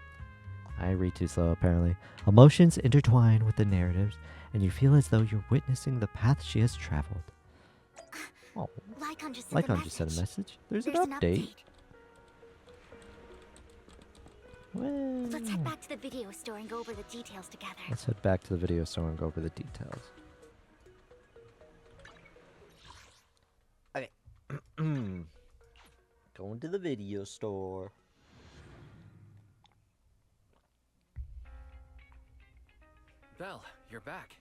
I read too slow apparently. Emotions intertwine with the narratives, and you feel as though you're witnessing the path she has traveled. Oh,
Lycon just sent
Lycon just sent a message. There's an update. Well,
Let's head back to the video store and go over the details together.
let's head back to the video store and go over the details. Okay. Going to the video store.
Belle, you're back.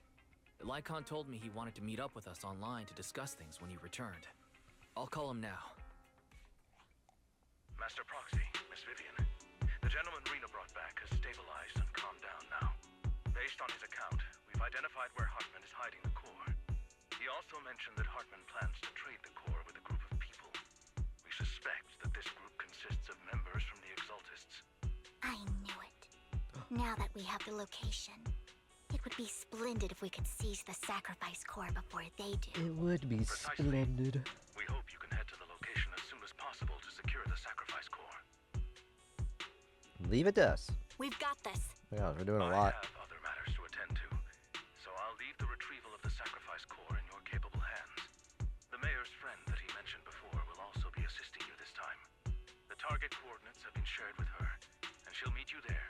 Lycon told me he wanted to meet up with us online to discuss things when you returned. I'll call him now.
Master Proxy, Miss Vivian. The gentleman Rena brought back has stabilized and calmed down now. Based on his account, we've identified where Hartman is hiding the core. He also mentioned that Hartman plans to trade the core with a group of people. We suspect that this group consists of members from the Exaltists.
I knew it. Now that we have the location, it would be splendid if we could seize the sacrifice core before they do.
It would be
Precisely.
splendid.
We hope you can head to the location as soon as possible to secure the sacrifice core.
Leave it to us.
We've got this.
Oh my gosh, we're doing a
I
lot.
have other matters to attend to, so I'll leave the retrieval of the sacrifice core in your capable hands. The mayor's friend that he mentioned before will also be assisting you this time. The target coordinates have been shared with her, and she'll meet you there.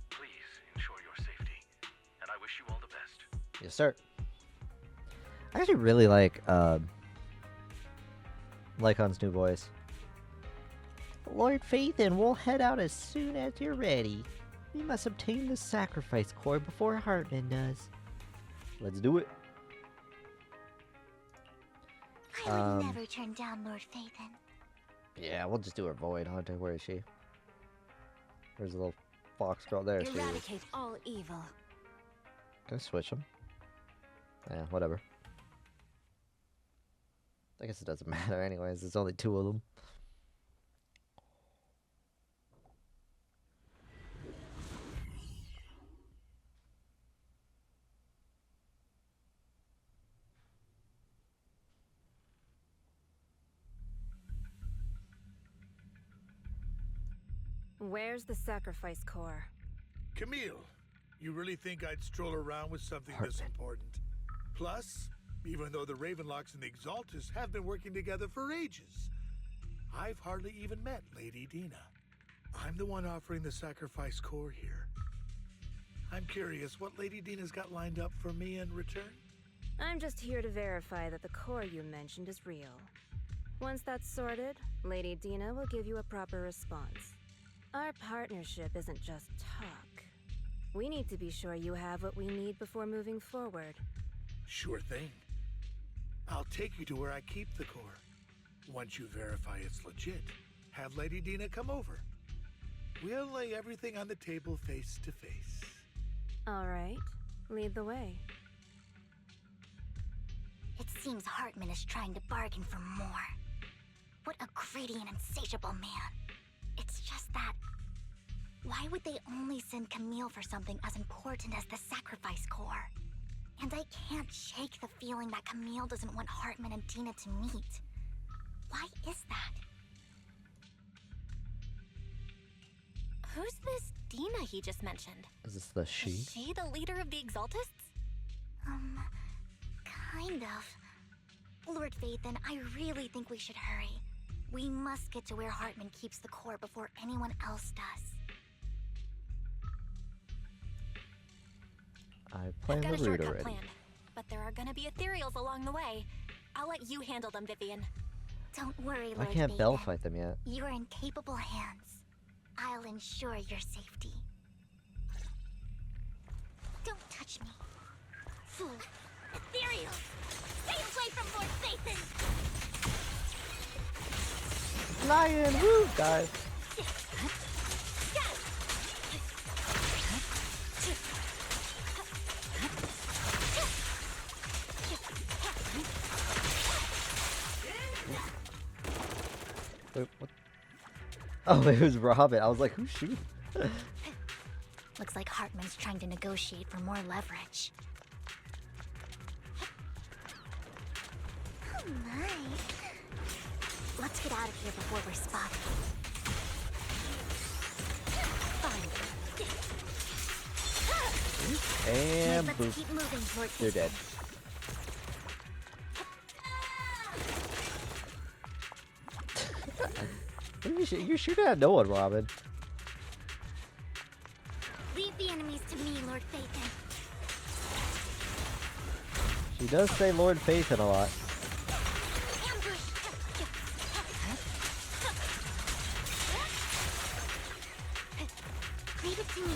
Please ensure your safety, and I wish you all the best.
Yes, sir. I actually really like Lycon's new voice. Lord Vathan, we'll head out as soon as you're ready. We must obtain the sacrifice core before Hartman does. Let's do it.
I would never turn down Lord Vathan.
Yeah, we'll just do her void, huh? Where is she? There's a little fox girl there. She is.
Eradicate all evil.
Can I switch them? Yeah, whatever. I guess it doesn't matter anyways. There's only two of them.
Where's the sacrifice core?
Camille, you really think I'd stroll around with something this important? Plus, even though the Ravenlocks and the Exaltists have been working together for ages, I've hardly even met Lady Dina. I'm the one offering the sacrifice core here. I'm curious what Lady Dina's got lined up for me in return?
I'm just here to verify that the core you mentioned is real. Once that's sorted, Lady Dina will give you a proper response. Our partnership isn't just talk. We need to be sure you have what we need before moving forward.
Sure thing. I'll take you to where I keep the core. Once you verify it's legit, have Lady Dina come over. We'll lay everything on the table face to face.
All right, lead the way.
It seems Hartman is trying to bargain for more. What a greedy and insatiable man. It's just that... why would they only send Camille for something as important as the sacrifice core? And I can't shake the feeling that Camille doesn't want Hartman and Dina to meet. Why is that?
Who's this Dina he just mentioned?
Is this the she?
Is she the leader of the Exaltists?
Kind of. Lord Vathan, I really think we should hurry. We must get to where Hartman keeps the core before anyone else does.
I planned
I've got
the
a
route
shortcut
already.
planned, but there are gonna be ethereals along the way. I'll let you handle them, Vivian.
Don't worry,
I
Lord
can't
Vathan.
bell fight them yet.
You're in capable hands. I'll ensure your safety. Don't touch me. Fool. Ethereal! Stay away from Lord Phaethon!
Lion, woo, guys. Wait, what? Oh, it was Robin. I was like, who's shooting?
Looks like Hartman's trying to negotiate for more leverage. Oh my. Let's get out of here before we're spotted. Fine.
And
Let's
boop.
keep moving, Lord
They're dead. You're shooting at no one, Robin.
Leave the enemies to me, Lord Phaethon.
She does say Lord Phaethon a lot.
Ambush! Leave it to me.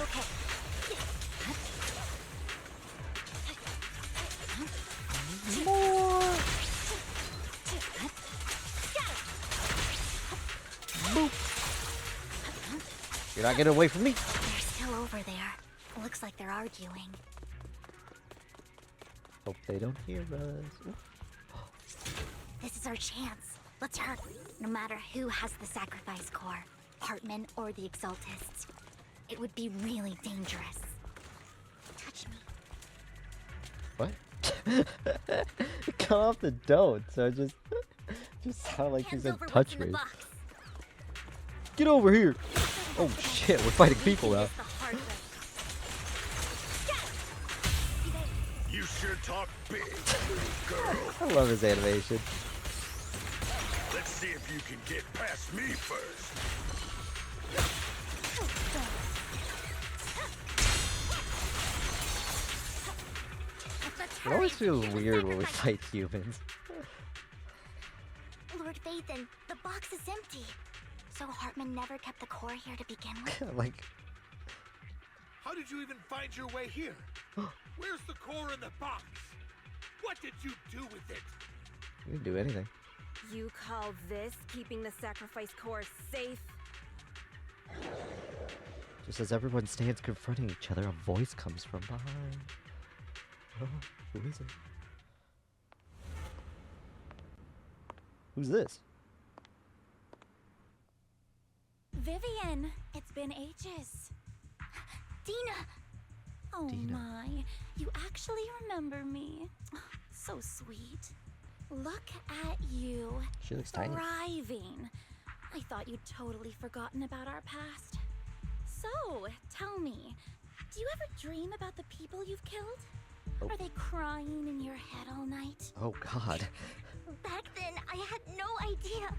Okay.
More. Boop. You're not getting away from me.
They're still over there. Looks like they're arguing.
Hope they don't hear us. Ooh.
This is our chance. Let's hurt. No matter who has the sacrifice core, Hartman or the Exaltists. It would be really dangerous. Touch me.
What? It cut off the don't, so it just sounded like you
Hands
said
over what's
touch
in the
me.
box.
Get over here! Oh shit, we're fighting people now.
It's the hard way.
You sure talk big, little girl.
I love his animation.
Let's see if you can get past me first.
Let's
It always
hurry.
feels
Here's the
weird when we
sacrifice.
fight humans.
Lord Phaethon, the box is empty. So Hartman never kept the core here to begin with?
Like,
How did you even find your way here? Where's the core in the box? What did you do with it?
we didn't do anything.
You call this keeping the sacrifice core safe?
Just as everyone stands confronting each other, a voice comes from behind. Oh, who is it? Who's this?
Vivian, it's been ages.
Dina!
Oh
Dina.
my, you actually remember me. So sweet. Look at you.
She looks tiny.
Thriving. I thought you'd totally forgotten about our past. So, tell me, do you ever dream about the people you've killed?
Oh.
Are they crying in your head all night?
Oh god.
Back then, I had no idea.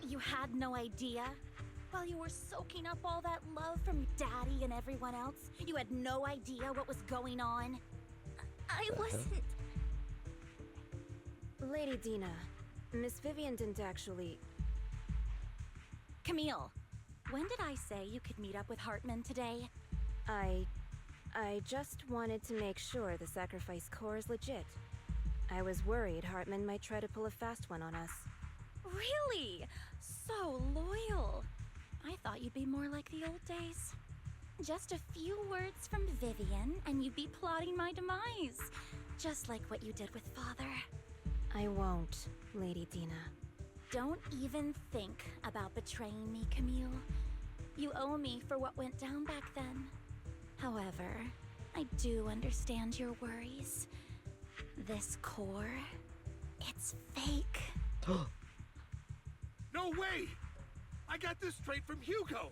You had no idea? While you were soaking up all that love from Daddy and everyone else, you had no idea what was going on?
I wasn't.
Lady Dina, Miss Vivian didn't actually...
Camille, when did I say you could meet up with Hartman today?
I just wanted to make sure the sacrifice core is legit. I was worried Hartman might try to pull a fast one on us.
Really? So loyal. I thought you'd be more like the old days. Just a few words from Vivian, and you'd be plotting my demise. Just like what you did with Father.
I won't, Lady Dina.
Don't even think about betraying me, Camille. You owe me for what went down back then. However, I do understand your worries. This core, it's fake.
No way! I got this straight from Hugo.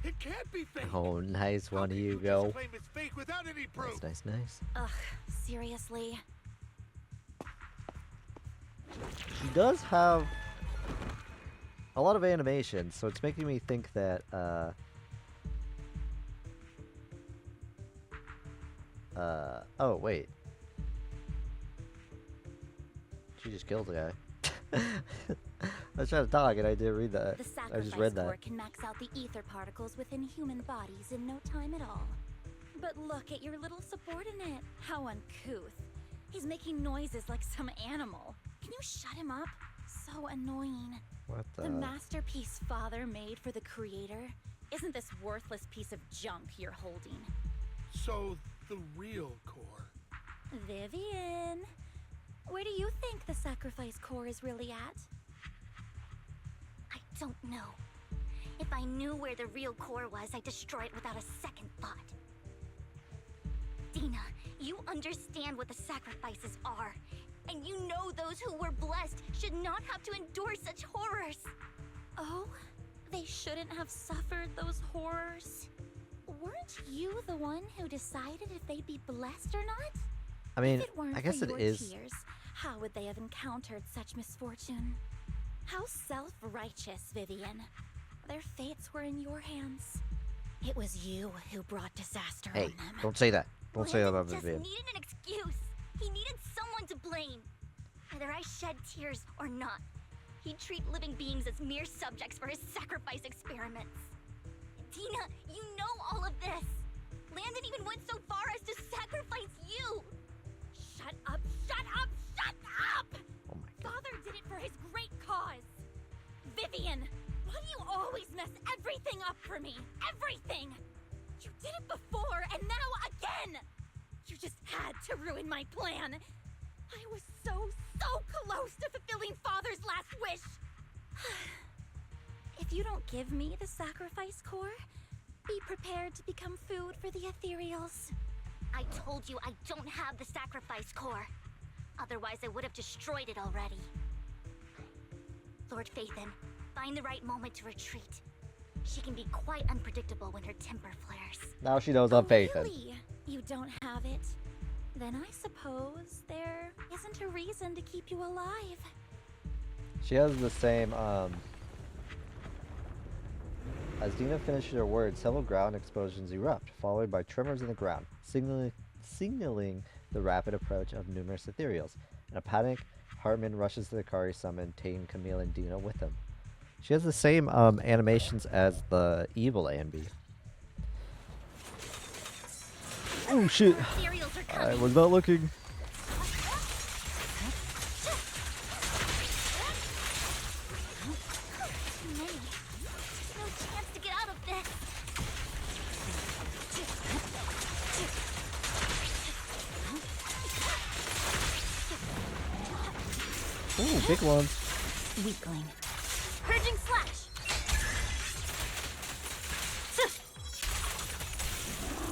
It can't be fake.
Oh, nice
How
one,
can you
Hugo.
just claim it's fake without any proof?
Nice, nice, nice.
Ugh, seriously.
She does have a lot of animation, so it's making me think that, oh, wait. She just killed the guy. I was trying to talk and I didn't read that.
The
I just read
sacrifice core
that.
can max out the ether particles within human bodies in no time at all. But look at your little subordinate. How uncouth. He's making noises like some animal. Can you shut him up? So annoying.
What
The masterpiece Father made for the creator isn't this worthless piece of junk you're holding.
So, the real core.
Vivian, where do you think the sacrifice core is really at?
I don't know. If I knew where the real core was, I'd destroy it without a second thought. Dina, you understand what the sacrifices are. And you know those who were blessed should not have to endure such horrors.
Oh, they shouldn't have suffered those horrors. Weren't you the one who decided if they'd be blessed or not?
I mean,
If it weren't
I guess
for
it
your
is.
tears, how would they have encountered such misfortune? How self-righteous, Vivian. Their fates were in your hands. It was you who brought disaster
Hey,
on them.
don't say that. Don't say that about
Landon just
Vivian.
needed an excuse. He needed someone to blame. Whether I shed tears or not, he'd treat living beings as mere subjects for his sacrifice experiments. Dina, you know all of this. Landon even went so far as to sacrifice you.
Shut up, shut up, shut up!
Oh my god.
Father did it for his great cause. Vivian, why do you always mess everything up for me? Everything! You did it before, and now again! You just had to ruin my plan. I was so close to fulfilling Father's last wish. If you don't give me the sacrifice core, be prepared to become food for the ethereals.
I told you I don't have the sacrifice core. Otherwise, I would have destroyed it already. Lord Phaethon, find the right moment to retreat. She can be quite unpredictable when her temper flares.
Now she knows I'm Phaethon.
Really? You don't have it? Then I suppose there isn't a reason to keep you alive.
She has the same, As Dina finished her words, several ground explosions erupt, followed by tremors in the ground, signaling the rapid approach of numerous ethereals. In a panic, Hartman rushes to the car he summoned, taking Camille and Dina with him. She has the same animations as the evil Anby. Oh shit!
Ethereals are
I
coming.
was not looking.
Too many. There's no chance to get out of this.
Ooh, big ones.
Weakling.
Purging slash.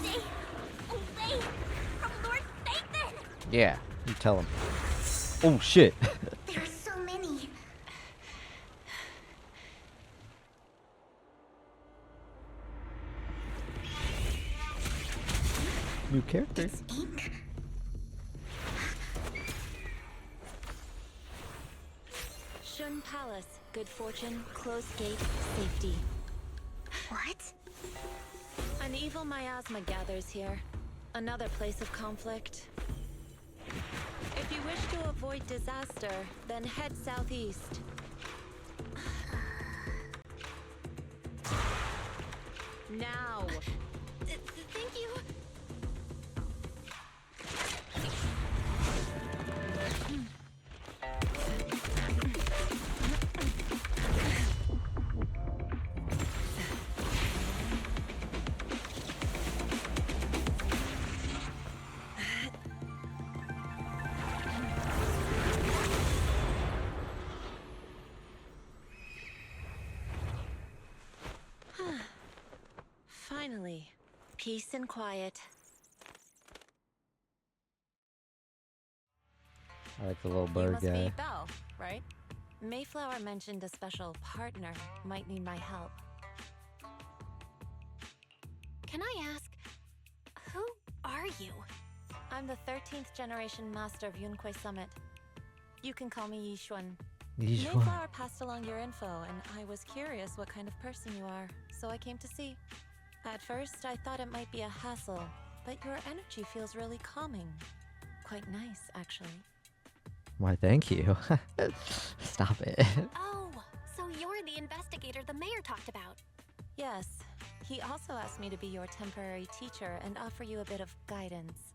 Stay away from Lord Phaethon.
Yeah, you tell him. Oh shit!
There are so many.
New character.
It's ink.
Shun Palace. Good fortune, closed gate, safety.
What?
An evil miasma gathers here. Another place of conflict. If you wish to avoid disaster, then head southeast. Now!
Thank you.
Finally, peace and quiet.
I like the little
You
bird
must
guy.
be Belle, right? Mayflower mentioned a special partner might need my help.
Can I ask, who are you?
I'm the 13th generation master of Yunque Summit. You can call me Yishuan.
Yishuan.
Mayflower passed along your info, and I was curious what kind of person you are, so I came to see. At first, I thought it might be a hassle, but your energy feels really calming. Quite nice, actually.
Why, thank you. Stop it.
Oh, so you're the investigator the mayor talked about.
Yes,
He also asked me to be your temporary teacher and offer you a bit of guidance.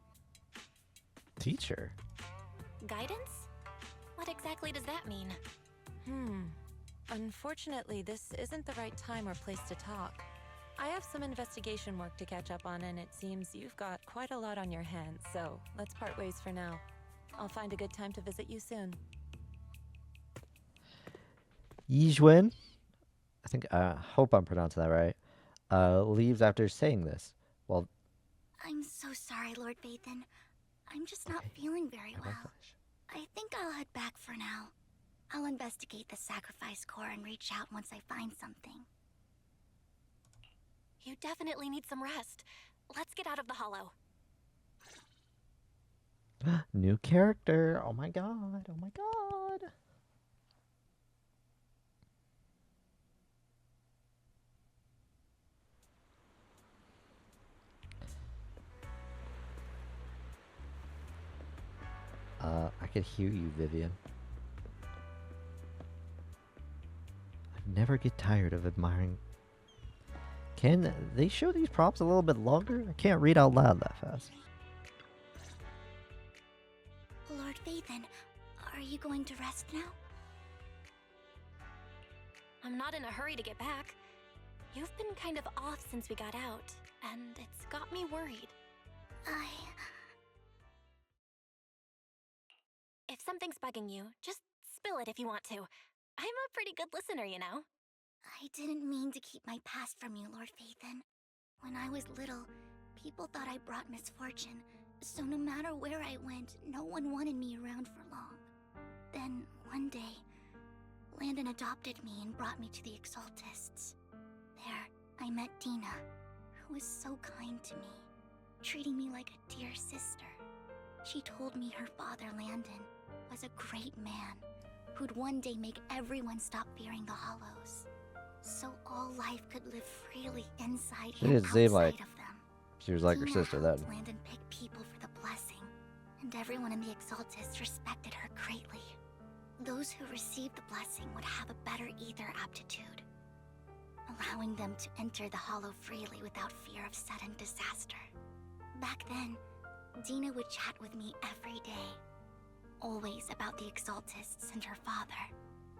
Teacher?
Guidance? What exactly does that mean?
Unfortunately, this isn't the right time or place to talk. I have some investigation work to catch up on, and it seems you've got quite a lot on your hands, so let's part ways for now. I'll find a good time to visit you soon.
Yijwen, I think, hope I'm pronouncing that right, leaves after saying this. Well,
I'm so sorry, Lord Vathan. I'm just not feeling very well. I think I'll head back for now. I'll investigate the sacrifice core and reach out once I find something.
You definitely need some rest. Let's get out of the hollow.
new character. Oh my god. Oh my god. I could hear you, Vivian. I never get tired of admiring. Can they show these props a little bit longer? I can't read out loud that fast.
Lord Vathan, are you going to rest now?
I'm not in a hurry to get back. You've been kind of off since we got out, and it's got me worried. If something's bugging you, just spill it if you want to. I'm a pretty good listener, you know.
I didn't mean to keep my past from you, Lord Vathan. When I was little, people thought I brought misfortune, so no matter where I went, no one wanted me around for long. Then, one day, Landon adopted me and brought me to the Exaltists. There, I met Dina, who was so kind to me, treating me like a dear sister. She told me her father, Landon, was a great man who'd one day make everyone stop fearing the Hollows, so all life could live freely inside
She
and
didn't seem
outside
like
of them.
she was like her
Dina
sister
helped
then.
Landon pick people for the blessing, and everyone in the Exaltists respected her greatly. Those who received the blessing would have a better ether aptitude, allowing them to enter the Hollow freely without fear of sudden disaster. Back then, Dina would chat with me every day, always about the Exaltists and her father.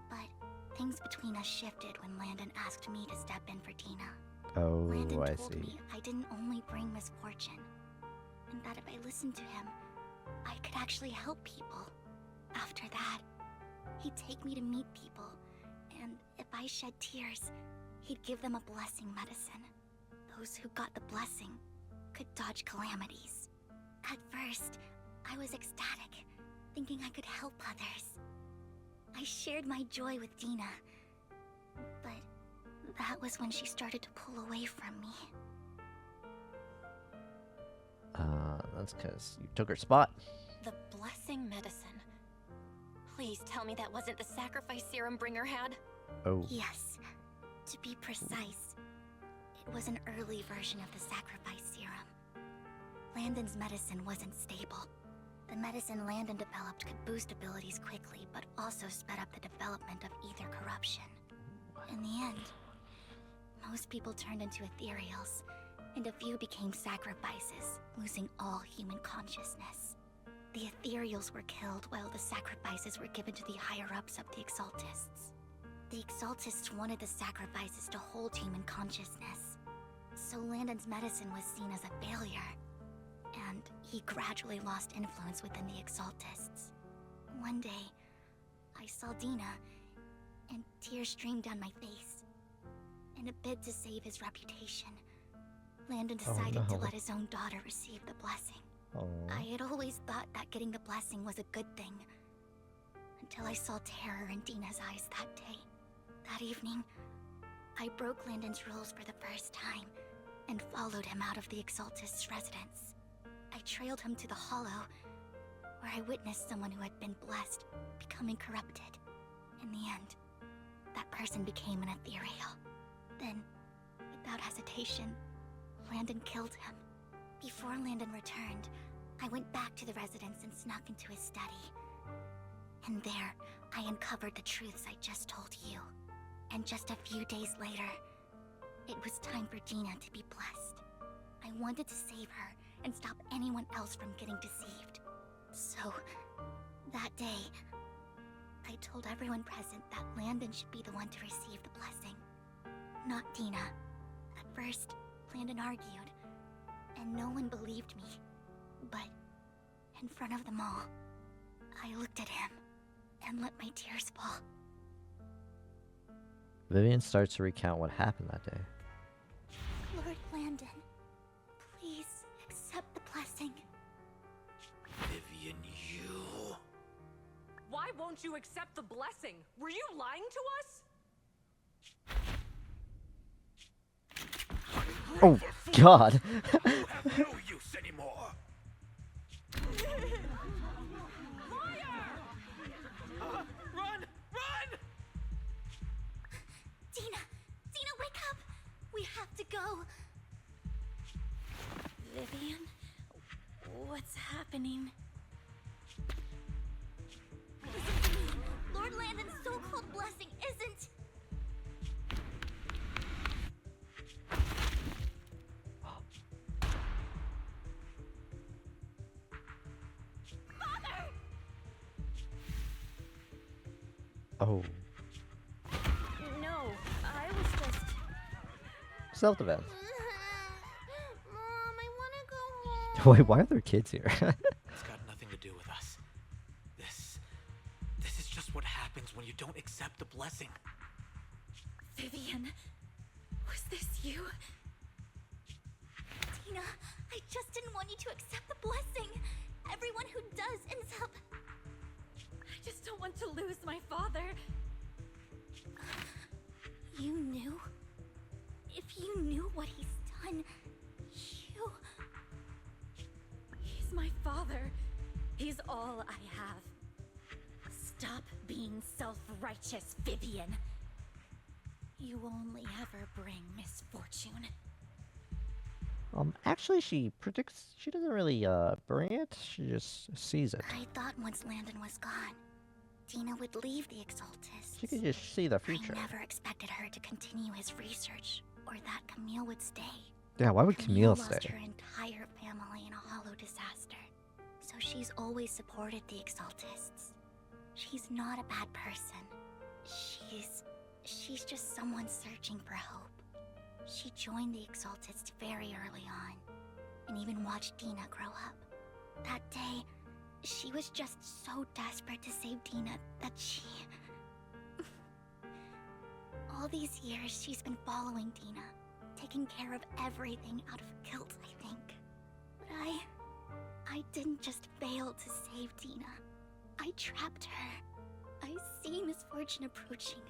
But things between us shifted when Landon asked me to step in for Dina.
Oh,
Landon
I
told
see.
me I didn't only bring misfortune, and that if I listened to him, I could actually help people. After that, he'd take me to meet people, and if I shed tears, he'd give them a blessing medicine. Those who got the blessing could dodge calamities. At first, I was ecstatic, thinking I could help others. I shared my joy with Dina, but that was when she started to pull away from me.
That's because you took her spot.
The blessing medicine. Please tell me that wasn't the sacrifice serum Bringer had.
Oh.
Yes, to be precise, it was an early version of the sacrifice serum. Landon's medicine wasn't stable. The medicine Landon developed could boost abilities quickly, but also sped up the development of ether corruption. In the end, most people turned into ethereals, and a few became sacrifices, losing all human consciousness. The ethereals were killed while the sacrifices were given to the higher-ups of the Exaltists. The Exaltists wanted the sacrifices to hold human consciousness, so Landon's medicine was seen as a failure, and he gradually lost influence within the Exaltists. One day, I saw Dina, and tears streamed down my face. In a bid to save his reputation, Landon decided to let his own daughter receive the blessing. I had always thought that getting the blessing was a good thing, until I saw terror in Dina's eyes that day. That evening, I broke Landon's rules for the first time, and followed him out of the Exaltist's residence. I trailed him to the Hollow, where I witnessed someone who had been blessed becoming corrupted. In the end, that person became an ethereal. Then, without hesitation, Landon killed him. Before Landon returned, I went back to the residence and snuck into his study. And there, I uncovered the truths I just told you. And just a few days later, It was time for Dina to be blessed. I wanted to save her and stop anyone else from getting deceived. So, that day, I told everyone present that Landon should be the one to receive the blessing, not Dina. At first, Landon argued, and no one believed me. But, in front of them all, I looked at him and let my tears fall.
Vivian starts to recount what happened that day.
Lord Landon, please accept the blessing.
Vivian, you...
Why won't you accept the blessing? Were you lying to us?
Oh, God.
You have no use anymore.
Run! Run!
Dina! Dina, wake up! We have to go!
Vivian? What's happening?
Listen to me! Lord Landon's so-called blessing isn't... Father!
Oh.
No, I was just...
Self-defense.
Mom, I want to go home.
Wait, why are there kids here?
It's got nothing to do with us. This is just what happens when you don't accept the blessing.
Vivian, was this you?
Dina, I just didn't want you to accept the blessing. Everyone who does ends up...
I just don't want to lose my father.
You knew? If you knew what he's done, you...
He's my father. He's all I have. Stop being self-righteous, Vivian. You only ever bring misfortune.
Actually, she predicts she doesn't really bring it. She just sees it.
I thought once Landon was gone, Dina would leave the Exaltists.
She could just see the future.
I never expected her to continue his research, or that Camille would stay.
Yeah, why would Camille
lost
stay?
her entire family in a hollow disaster, so she's always supported the Exaltists. She's not a bad person. She's just someone searching for hope. She joined the Exaltists very early on, and even watched Dina grow up. That day, she was just so desperate to save Dina that she... All these years, she's been following Dina, taking care of everything out of guilt, I think. But I didn't just fail to save Dina. I trapped her. I see misfortune approaching,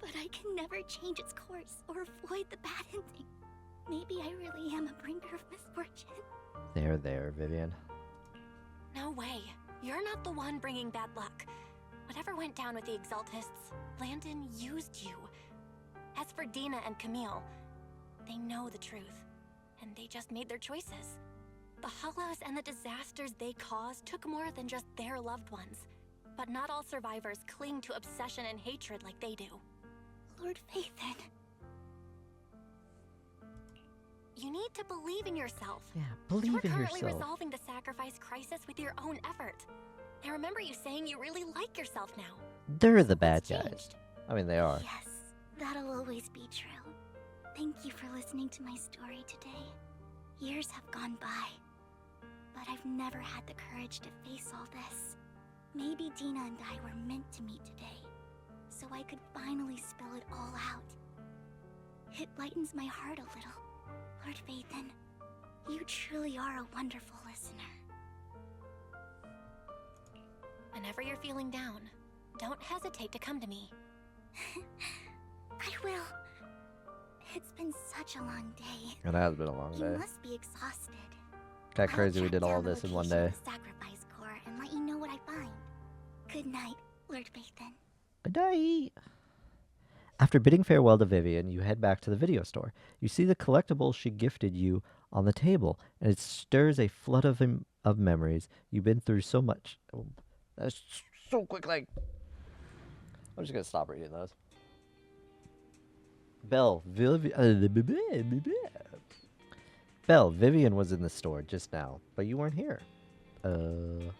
but I can never change its course or avoid the bad ending. Maybe I really am a bringer of misfortune.
There, Vivian.
No way. You're not the one bringing bad luck. Whatever went down with the Exaltists, Landon used you. As for Dina and Camille, they know the truth, and they just made their choices. The Hollows and the disasters they caused took more than just their loved ones. But not all survivors cling to obsession and hatred like they do.
Lord Phaethon.
You need to believe in yourself.
Yeah, believe
You're
in
currently
yourself.
resolving the sacrifice crisis with your own effort. I remember you saying you really like yourself now.
They're the bad
What's
guys.
changed?
I mean, they are.
Yes, that'll always be true. Thank you for listening to my story today. Years have gone by, but I've never had the courage to face all this. Maybe Dina and I were meant to meet today, so I could finally spill it all out. It lightens my heart a little. Lord Phaethon, you truly are a wonderful listener.
Whenever you're feeling down, don't hesitate to come to me.
I will. It's been such a long day.
It has been a long
You
day.
must be exhausted.
Got
I'll
crazy we
track
did all
down the
this in one
location
day.
of the Sacrifice Core and let you know what I find. Good night, Lord Phaethon.
Good night. After bidding farewell to Vivian, you head back to the video store. You see the collectible she gifted you on the table, and it stirs a flood of memories. You've been through so much. Oh, that's so quick, like... I'm just gonna stop reading those. Belle, Belle, Vivian was in the store just now, but you weren't here. It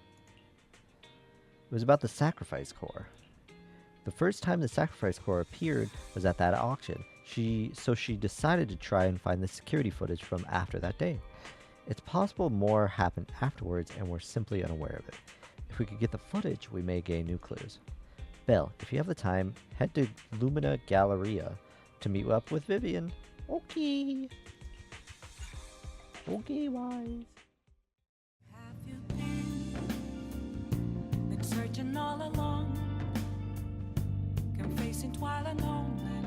was about the sacrifice core. The first time the sacrifice core appeared was at that auction. She decided to try and find the security footage from after that day. It's possible more happened afterwards and we're simply unaware of it. If we could get the footage, we may gain new clues. Belle, if you have the time, head to Lumina Galleria to meet up with Vivian. Okay. Okay, wise.
Been searching all along, confessing while alone.